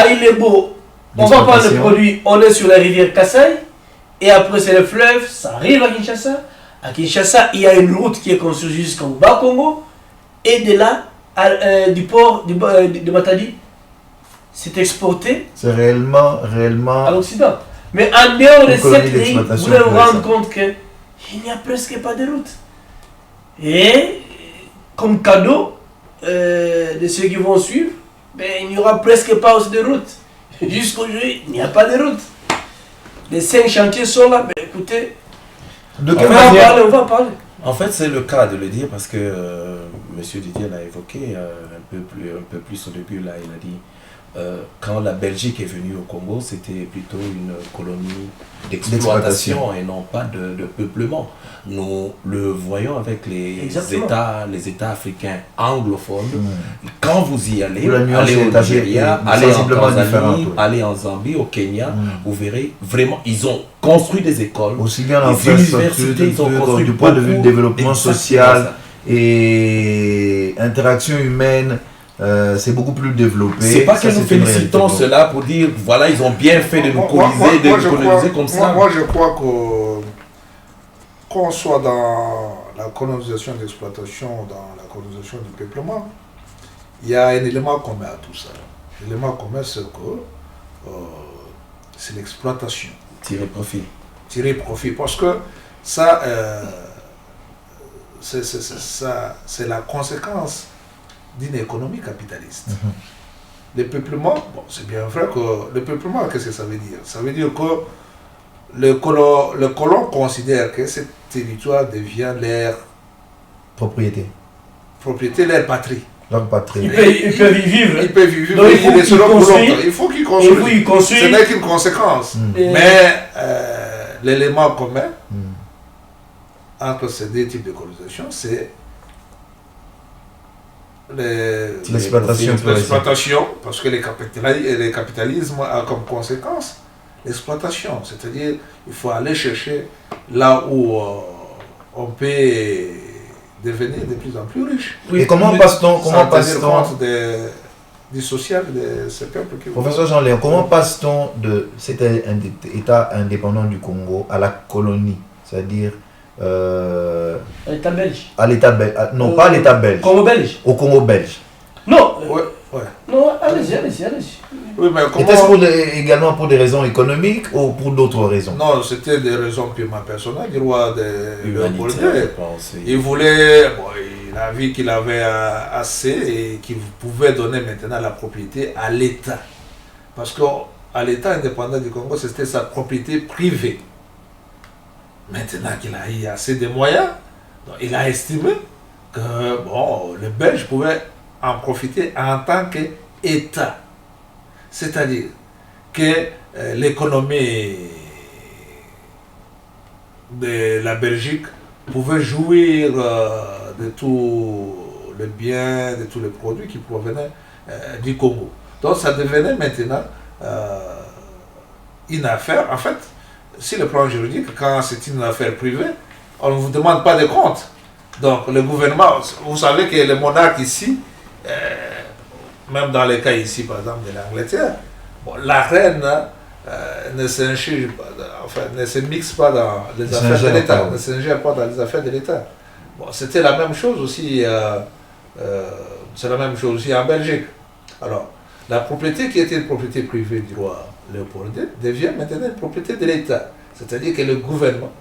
Ilebo. On va prendre le produit, on est sur la rivière Kassai, et après c'est le fleuve, ça arrive à Kinshasa. À Kinshasa, il y a une route qui est construite jusqu'au Bas-Congo, et de là, du port de Matadi, c'est exporté. C'est réellement à l'Occident. Mais en dehors de cette ligne, vous allez vous rendre compte qu'il n'y a presque pas de route. Et comme cadeau de ceux qui vont suivre, il n'y aura presque pas aussi de route. Jusqu'aujourd'hui, il n'y a pas de route. Les 5 chantiers sont là, mais écoutez, on va en parler. En fait, c'est le cas de le dire parce que M. Didier l'a évoqué un peu plus au début. Là, il a dit quand la Belgique est venue au Congo, c'était plutôt une colonie d'exploitation et non pas de peuplement. Nous le voyons avec les États africains anglophones. Quand vous y allez, allez au Nigeria, allez en Tanzanie, allez en Zambie, au Kenya, vous verrez vraiment, ils ont construit des écoles, aussi bien l'infrastructure, du point de vue développement social et interaction humaine. C'est beaucoup plus développé. C'est pas que nous félicitons cela pour dire voilà, ils ont bien fait de nous coloniser comme ça. Moi, je crois que qu'on soit dans la colonisation d'exploitation, dans la colonisation du peuplement, il y a un élément commun à tout ça. L'élément commun, c'est que c'est l'exploitation. Tirer profit. Tirer profit, parce que ça, c'est la conséquence d'une économie capitaliste. Le peuplement, bon, c'est bien vrai que le peuplement, qu'est-ce que ça veut dire? Ça veut dire que le colon considère que ce territoire devient leur propriété, leur patrie. Leur patrie. Il peut y vivre. Il peut y vivre. Donc, il faut qu'il construise. Ce n'est qu'une conséquence. Mais l'élément commun entre ces deux types de colonisation, c'est l'exploitation, parce que le capitalisme a comme conséquence l'exploitation. C'est-à-dire il faut aller chercher là où on peut devenir de plus en plus riche. Et comment passe-t-on du social de ce peuple qui... Professeur Jean-Léon, comment passe-t-on de cet État indépendant du Congo à la colonie, c'est-à-dire à l'État belge. À l'État belge. Non, pas à l'État belge. Congo belge. Au Congo belge. Non. Ouais. Non, allez-y. Oui, mais comment... Était-ce également pour des raisons économiques ou pour d'autres raisons? Non, c'était des raisons purement personnelles du roi de humanitaire, je pense. Il voulait, il a vu qu'il avait assez et qu'il pouvait donner maintenant la propriété à l'État. Parce qu'à l'État indépendant du Congo, c'était sa propriété privée. Maintenant qu'il a eu assez de moyens, donc il a estimé que les Belges pouvaient en profiter en tant qu'État. C'est-à-dire que l'économie de la Belgique pouvait jouir de tous les biens, de tous les produits qui provenaient du Congo. Donc ça devenait maintenant une affaire. En fait, sur le plan juridique, quand c'est une affaire privée, on ne vous demande pas de compte. Donc le gouvernement, vous savez que les monarques ici, même dans les cas ici par exemple de l'Angleterre, la reine ne se mixe pas dans les affaires de l'État, ne s'ingère pas dans les affaires de l'État. C'était la même chose aussi, c'est la même chose aussi en Belgique. Alors, la propriété qui était une propriété privée du roi Léopold II devient maintenant une propriété de l'État. C'est-à-dire que le gouvernement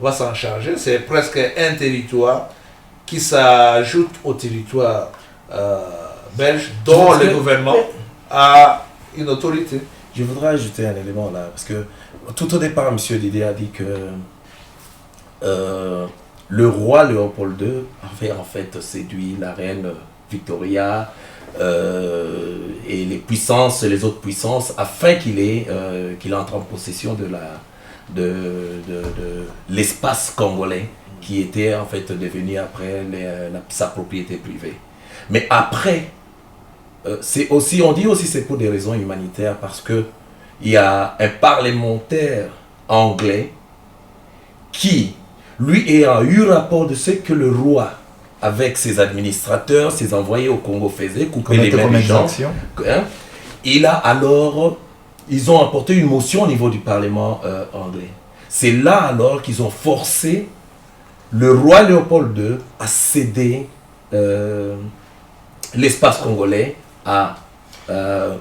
va s'en charger. C'est presque un territoire qui s'ajoute au territoire belge dont le gouvernement a une autorité. Je voudrais ajouter un élément là, parce que tout au départ, M. Didier a dit que le roi Léopold II avait en fait séduit la reine Victoria et les autres puissances afin qu'il entre en possession de l'espace congolais qui était en fait devenu après sa propriété privée. Mais après, c'est aussi, on dit aussi c'est pour des raisons humanitaires parce que il y a un parlementaire anglais qui, lui, ayant eu rapport de ce que le roi, avec ses administrateurs, ses envoyés au Congo faisaient, couper les mains des gens, ils ont apporté une motion au niveau du Parlement anglais. C'est là alors qu'ils ont forcé le roi Léopold II à céder l'espace congolais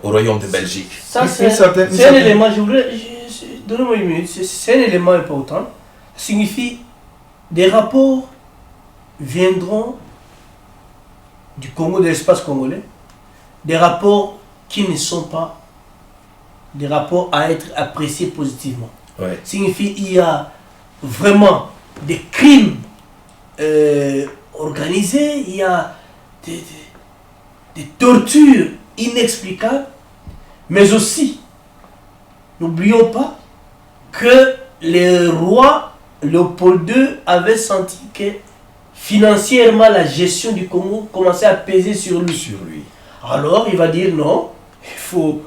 au royaume de Belgique. Ça, c'est un élément, donnez-moi une minute, c'est un élément important. Ça signifie des rapports viendront du Congo, de l'espace congolais, des rapports qui ne sont pas des rapports à être appréciés positivement. Ouais. Ça signifie qu'il y a vraiment des crimes organisés, il y a des tortures inexplicables, mais aussi, n'oublions pas que le roi Léopold II avait senti que financièrement la gestion du Congo commençait à peser sur lui. Alors il va dire non, il faut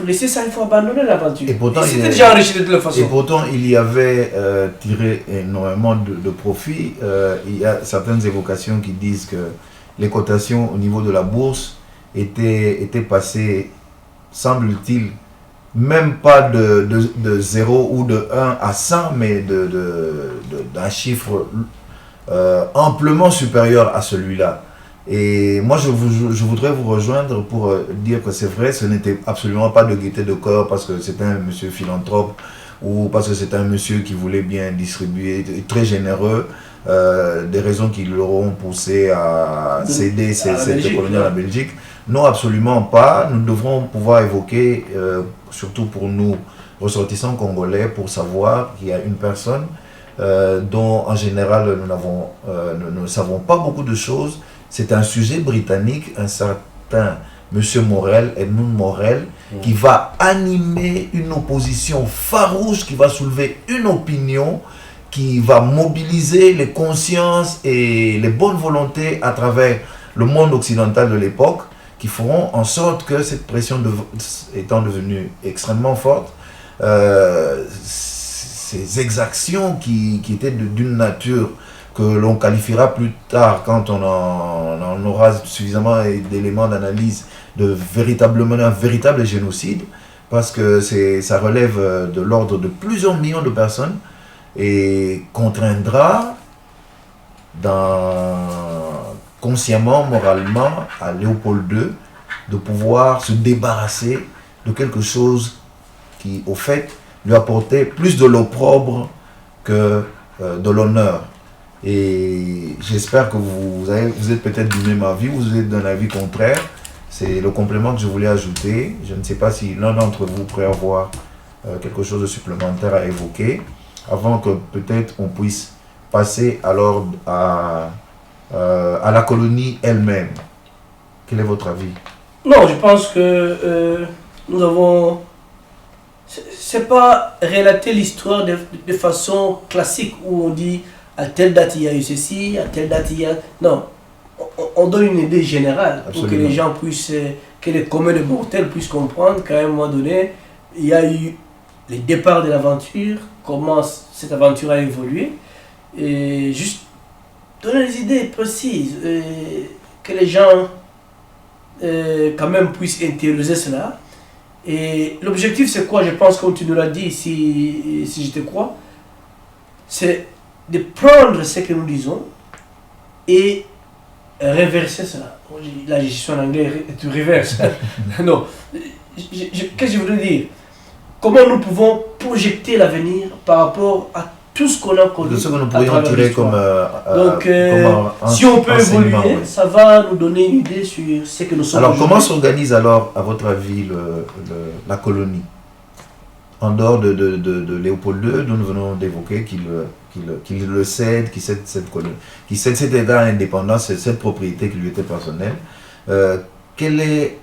laisser ça, il faut abandonner l'aventure. Et pourtant, il s'était déjà enrichi de toute façon. Et pourtant, il y avait tiré énormément de profit. Il y a certaines évocations qui disent que les cotations au niveau de la bourse étaient passées, semble-t-il, même pas de 0 ou de 1 à 100, mais d'un chiffre amplement supérieur à celui-là. Et moi, je voudrais vous rejoindre pour dire que c'est vrai, ce n'était absolument pas de gaieté de cœur parce que c'était un monsieur philanthrope ou parce que c'était un monsieur qui voulait bien distribuer, très généreux, des raisons qui l'auront poussé à céder cette colonie à la Belgique. Non, absolument pas. Nous devrons pouvoir évoquer, surtout pour nous, ressortissants congolais, pour savoir qu'il y a une personne dont en général nous ne savons pas beaucoup de choses. C'est un sujet britannique, un certain Monsieur Morel, Edmund Morel, qui va animer une opposition farouche, qui va soulever une opinion, qui va mobiliser les consciences et les bonnes volontés à travers le monde occidental de l'époque qui feront en sorte que cette pression étant devenue extrêmement forte, ces exactions qui étaient d'une nature que l'on qualifiera plus tard, quand on en aura suffisamment d'éléments d'analyse, véritablement un véritable génocide, parce que ça relève de l'ordre de plusieurs millions de personnes et contraindra consciemment, moralement, à Léopold II de pouvoir se débarrasser de quelque chose qui, au fait, lui apportait plus de l'opprobre que de l'honneur. Et j'espère que vous êtes peut-être du même avis, vous êtes d'un avis contraire. C'est le complément que je voulais ajouter. Je ne sais pas si l'un d'entre vous pourrait avoir quelque chose de supplémentaire à évoquer, avant que peut-être on puisse passer alors à la colonie elle-même. Quel est votre avis? Non, je pense que nous avons... C'est pas relater l'histoire de façon classique où on dit à telle date il y a eu ceci, à telle date il y a... Non, on donne une idée générale. Absolument. Pour que les gens puissent, que les communs de mortels puissent comprendre qu'à un moment donné, il y a eu le départ de l'aventure, comment cette aventure a évolué, et juste donner des idées précises, que les gens quand même puissent intérioriser cela. Et l'objectif c'est quoi? Je pense, comme tu nous l'as dit, si je te crois, c'est de prendre ce que nous disons et réverser cela. Là je suis en anglais, tu reverses. Non, qu'est-ce que je voudrais dire? Comment nous pouvons projeter l'avenir par rapport à tout ce qu'on a connu. De ce que nous pourrions tirer comme si on peut évoluer, oui. Ça va nous donner une idée sur ce que nous sommes. Alors, comment s'organise alors, à votre avis, la colonie? En dehors de Léopold II, dont nous venons d'évoquer qu'il le cède, qu'il cède cette colonie, qu'il cède cet état indépendant, cette propriété qui lui était personnelle. Quel est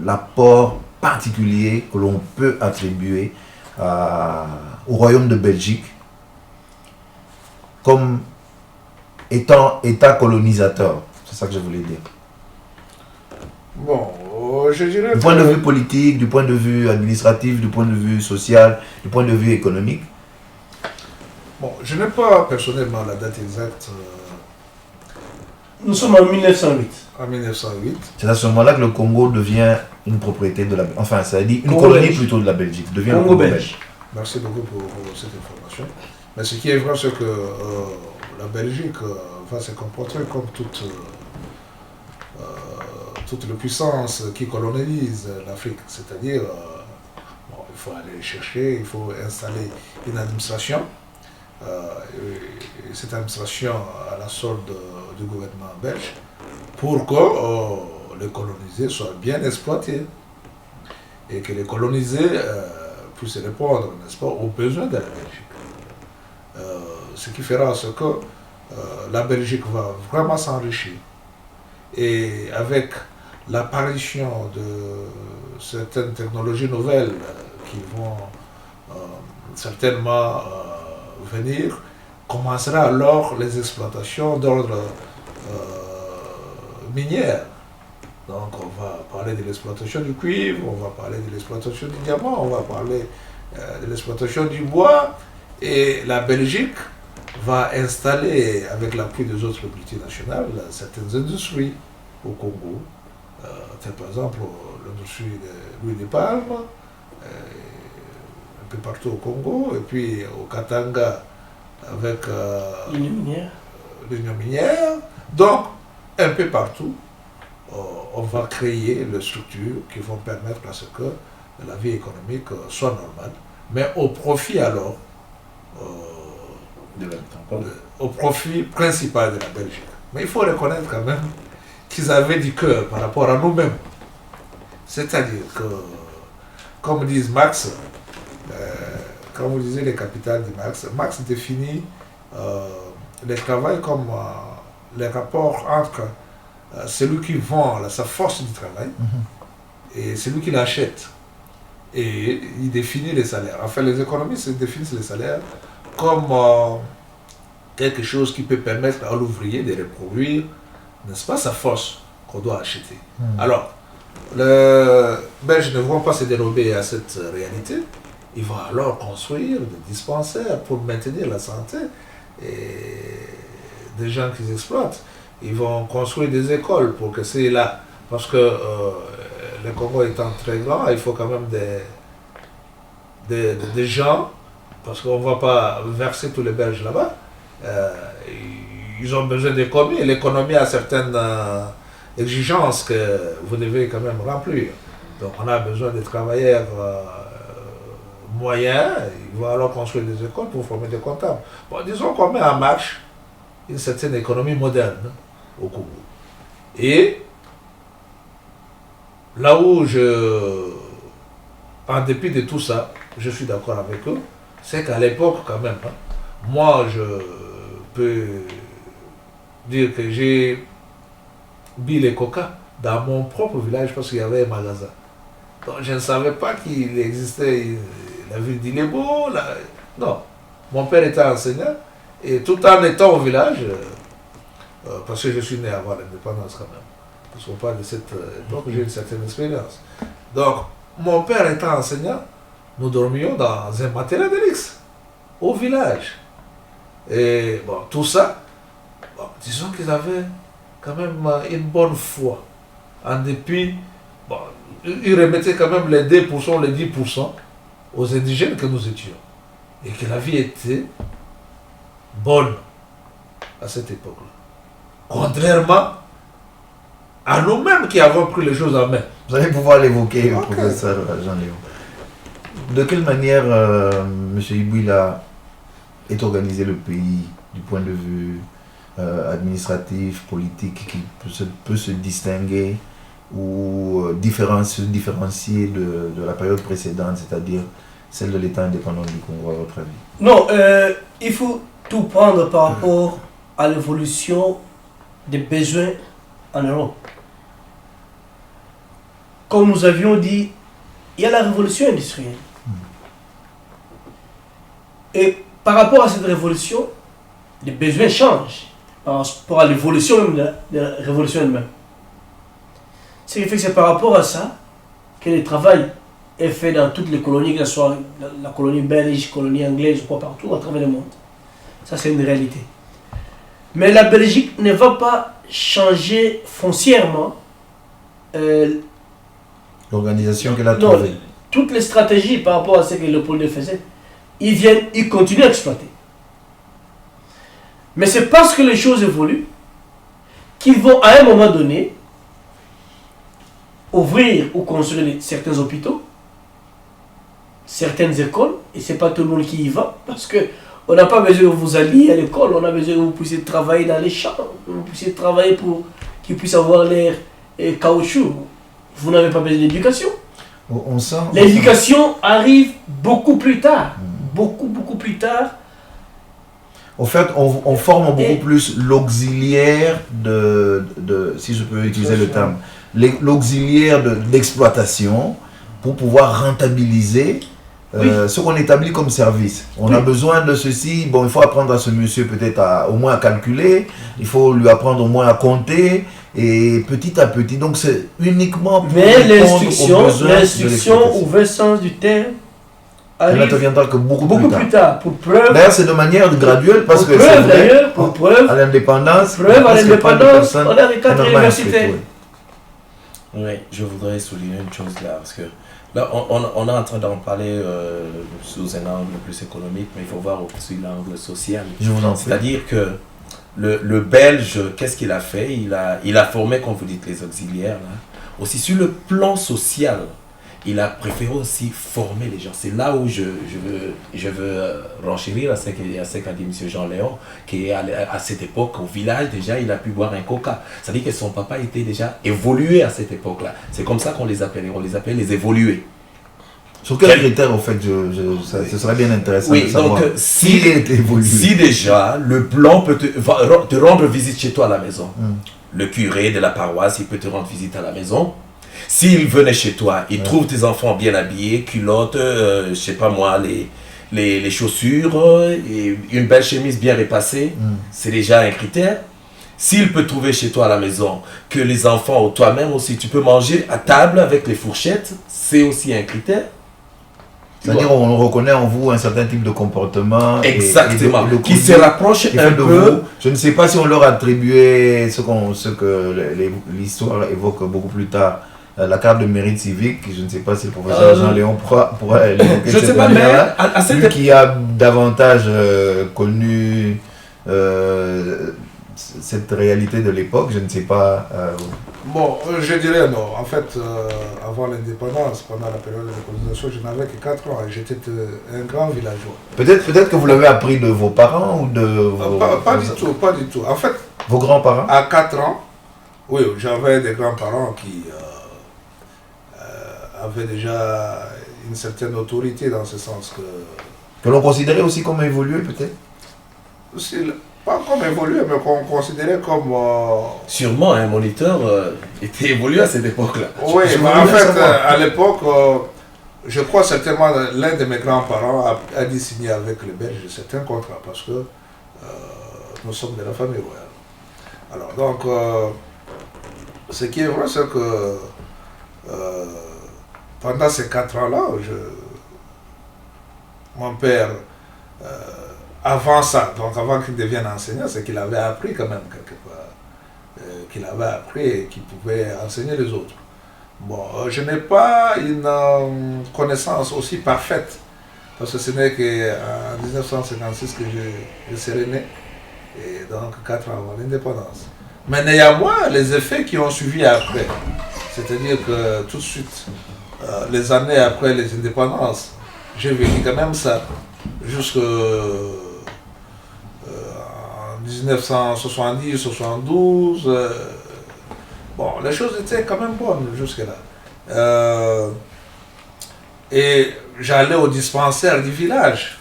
l'apport particulier que l'on peut attribuer au royaume de Belgique comme étant État colonisateur? C'est ça que je voulais dire. Bon, je dirais... Du point de vue politique, du point de vue administratif, du point de vue social, du point de vue économique. Bon, je n'ai pas personnellement la date exacte. Nous sommes en 1908. En 1908. C'est à ce moment-là que le Congo devient une propriété de la... Enfin, ça dit une colonie plutôt de la Belgique. Devient Congo belge. Merci beaucoup pour cette information. Mais ce qui est vrai, c'est que la Belgique va se comporter comme toute la puissance qui colonise l'Afrique. C'est-à-dire, il faut aller chercher, il faut installer une administration. Et cette administration à la solde du gouvernement belge pour que les colonisés soient bien exploités et que les colonisés puissent répondre, n'est-ce pas, aux besoins de la Belgique. Ce qui fera ce que la Belgique va vraiment s'enrichir. Et avec l'apparition de certaines technologies nouvelles qui vont certainement venir, commencera alors les exploitations d'ordre minière. Donc on va parler de l'exploitation du cuivre, on va parler de l'exploitation du diamant, on va parler de l'exploitation du bois, et la Belgique va installer, avec l'appui des autres multinationales, certaines industries au Congo. Par exemple, l'industrie de l'huile de palme, un peu partout au Congo, et puis au Katanga avec l'union minière. Donc, un peu partout, on va créer les structures qui vont permettre à ce que la vie économique soit normale, mais au profit alors, au profit principal de la Belgique. Mais il faut reconnaître quand même qu'ils avaient du cœur par rapport à nous-mêmes. C'est-à-dire que, comme disent Marx, quand vous lisez les Capitales de Marx, Marx définit le travail comme les rapports entre celui qui vend sa force du travail et celui qui l'achète. Et il définit les salaires. Enfin, les économistes définissent les salaires comme quelque chose qui peut permettre à l'ouvrier de reproduire n'est-ce pas, sa force qu'on doit acheter. Alors, les Belges ne vont pas se dérober à cette réalité. Ils vont alors construire des dispensaires pour maintenir la santé et des gens qui exploitent. Ils vont construire des écoles pour que c'est là. Parce que le Congo étant très grand, il faut quand même des gens, parce qu'on ne va pas verser tous les Belges là-bas. Ils ont besoin d'économie. L'économie a certaines exigences que vous devez quand même remplir. Donc on a besoin de travailleurs moyens. Ils vont alors construire des écoles pour former des comptables. Bon, disons qu'on met en marche une certaine économie moderne au Congo. Et là où en dépit de tout ça, je suis d'accord avec eux, c'est qu'à l'époque quand même, moi je peux dire que j'ai bu les coca dans mon propre village parce qu'il y avait un magasin. Donc je ne savais pas qu'il existait la ville d'Ilebo. Non, mon père était enseignant et tout en étant au village, parce que je suis né avant l'indépendance quand même, parce qu'on parle de cette époque, j'ai une certaine expérience. Donc mon père étant enseignant, nous dormions dans un matériel de luxe au village. Et bon, tout ça, bon, disons qu'ils avaient quand même une bonne foi. En dépit, bon, ils remettaient quand même les 2%, les 10% aux indigènes que nous étions. Et que la vie était bonne à cette époque-là. Contrairement à nous-mêmes qui avons pris les choses en main. Vous allez pouvoir l'évoquer, Ok. professeur Jean-Léon. De quelle manière M. Ibouila est organisé le pays du point de vue administratif, politique, qui peut se distinguer ou se différencier de la période précédente, c'est-à-dire celle de l'État indépendant du Congo, à votre avis? Non, il faut tout prendre par rapport à l'évolution des besoins en Europe. Comme nous avions dit, il y a la révolution industrielle. Et par rapport à cette révolution, les besoins changent par rapport à l'évolution même de la révolution elle-même. Ce qui fait que c'est par rapport à ça que le travail est fait dans toutes les colonies, que ce soit la colonie belge, colonie anglaise, quoi, partout à travers le monde. Ça, c'est une réalité. Mais la Belgique ne va pas changer foncièrement L'organisation qu'elle a non, trouvée. toutes les stratégies par rapport à ce que le Polonais faisait. Ils continuent à exploiter. Mais c'est parce que les choses évoluent qu'ils vont à un moment donné ouvrir ou construire certains hôpitaux, certaines écoles, et c'est pas tout le monde qui y va, parce que on n'a pas besoin de vous allier à l'école, on a besoin que vous puissiez travailler dans les champs, que vous puissiez travailler pour qu'ils puissent avoir l'air caoutchouc. Vous n'avez pas besoin d'éducation. On sent... L'éducation arrive beaucoup plus tard. Beaucoup plus tard. En fait, on forme beaucoup Et- plus l'auxiliaire si je peux utiliser le terme, l'auxiliaire d'exploitation pour pouvoir rentabiliser ce qu'on établit comme service. On a besoin de ceci, bon, il faut apprendre à ce monsieur peut-être au moins à calculer, il faut lui apprendre au moins à compter, et petit à petit, donc c'est uniquement pour Mais répondre aux besoins de l'instruction au vrai sens du terme elle arrive n'interviendra que beaucoup plus tard. Pour preuve. D'ailleurs, c'est de manière graduelle parce Pour que c'est preuve vrai, d'ailleurs, pour preuve. à l'indépendance, Preuve à presque pas de l'indépendance, personnes on avait 4 énormément universités. instruites, Oui, je voudrais souligner une chose là, parce que là, on est en train d'en parler sous un angle plus économique, mais il faut voir aussi l'angle social. Je vous en prie. C'est-à-dire que le Belge, qu'est-ce qu'il a fait? Il a formé, comme vous dites, les auxiliaires. Là. Aussi, sur le plan social, il a préféré aussi former les gens. C'est là où je veux renchérir à ce qu'a dit M. Jean-Léon, qui à cette époque, au village, déjà, il a pu boire un coca. C'est-à-dire que son papa était déjà évolué à cette époque-là. C'est comme ça qu'on les appelait. On les appelait les évolués. Sur quels critères, en fait, ce serait bien intéressant de savoir s'il est évolué. Si déjà, le blanc peut te rendre visite chez toi à la maison. Le curé de la paroisse, il peut te rendre visite à la maison. S'il venait chez toi, il trouve tes enfants bien habillés, culottes, je sais pas moi, les chaussures, et une belle chemise bien repassée, c'est déjà un critère. s'il peut trouver chez toi à la maison que les enfants ou toi-même aussi, tu peux manger à table avec les fourchettes, c'est aussi un critère. C'est-à-dire on reconnaît en vous un certain type de comportement. Exactement, et qui se rapproche un peu. Vous, je ne sais pas si on leur attribuait ce que l'histoire évoque beaucoup plus tard, la carte de mérite civique. Je ne sais pas si le professeur Jean-Léon pourra l'évoquer. Je ne sais pas, mais à cette époque, qui a davantage connu cette réalité de l'époque, je ne sais pas. Bon, je dirais non. En fait, avant l'indépendance, pendant la période de la colonisation, je n'avais que 4 ans et j'étais un grand villageois. Peut-être que vous l'avez appris de vos parents ou de vos... Pas du tout. En fait, vos grands-parents? À 4 ans, oui, j'avais des grands-parents qui avaient déjà une certaine autorité dans ce sens que... Que l'on considérait aussi comme évolué peut-être? Pas comme évolué, mais qu'on considérait comme... Sûrement, un moniteur était évolué à cette époque-là. Oui, mais en fait, à l'époque, je crois certainement l'un de mes grands-parents a dû signer avec les Belges certains contrats parce que nous sommes de la famille royale. Alors, donc, ce qui est vrai, c'est que pendant ces 4 ans-là, mon père... avant ça, donc avant qu'il devienne enseignant, c'est qu'il avait appris quand même quelque part, qu'il avait appris et qu'il pouvait enseigner les autres. Bon, je n'ai pas une connaissance aussi parfaite, parce que ce n'est qu'en 1956 que je serai né, et donc 4 ans avant l'indépendance. Mais néanmoins, les effets qui ont suivi après, c'est-à-dire que tout de suite, les années après les indépendances, j'ai vécu quand même ça, jusqu'en 1970, 72, bon, les choses étaient quand même bonnes jusque-là. Et j'allais au dispensaire du village.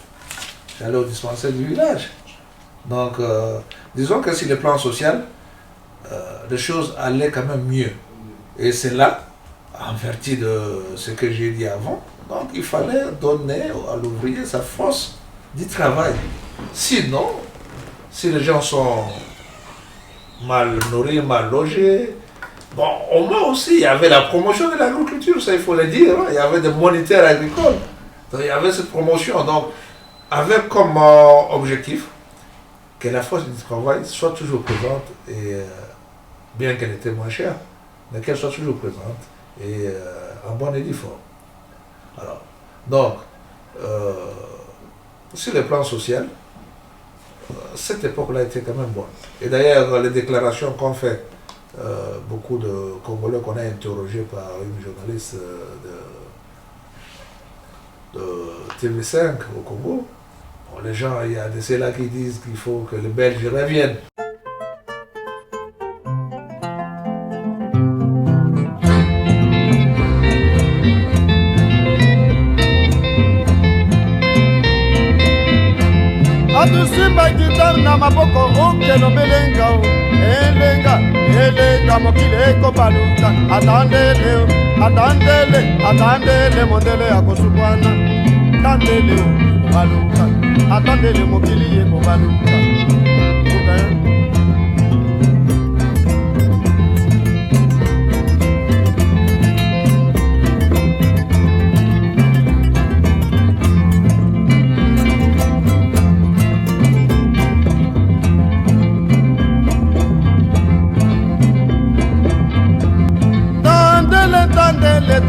Donc, disons que sur le plan social, les choses allaient quand même mieux. Et c'est là, en vertu de ce que j'ai dit avant, donc il fallait donner à l'ouvrier sa force du travail. Sinon, si les gens sont mal nourris, mal logés, bon, au moins aussi, il y avait la promotion de l'agriculture, ça il faut le dire, hein. Il y avait des moniteurs agricoles, donc il y avait cette promotion, donc avec comme objectif que la force du travail soit toujours présente, et bien qu'elle était moins chère, mais qu'elle soit toujours présente et en bonne et due forme. Alors, donc, sur le plan social, cette époque-là était quand même bonne. Et d'ailleurs, les déclarations qu'ont fait beaucoup de Congolais qu'on a interrogés par une journaliste de TV5 au Congo, bon, les gens, il y a de ceux-là qui disent qu'il faut que les Belges reviennent. atusimba gitare na maboko okelo belenga o elenga mokili ekobaluka atandele mondele akosukwana tandele o baluka atandele mokili ekobaluka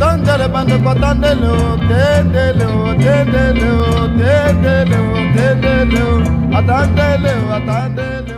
Tandele bande kwa tandele o tendele o tendele o tendele o tendele o atandele o atandele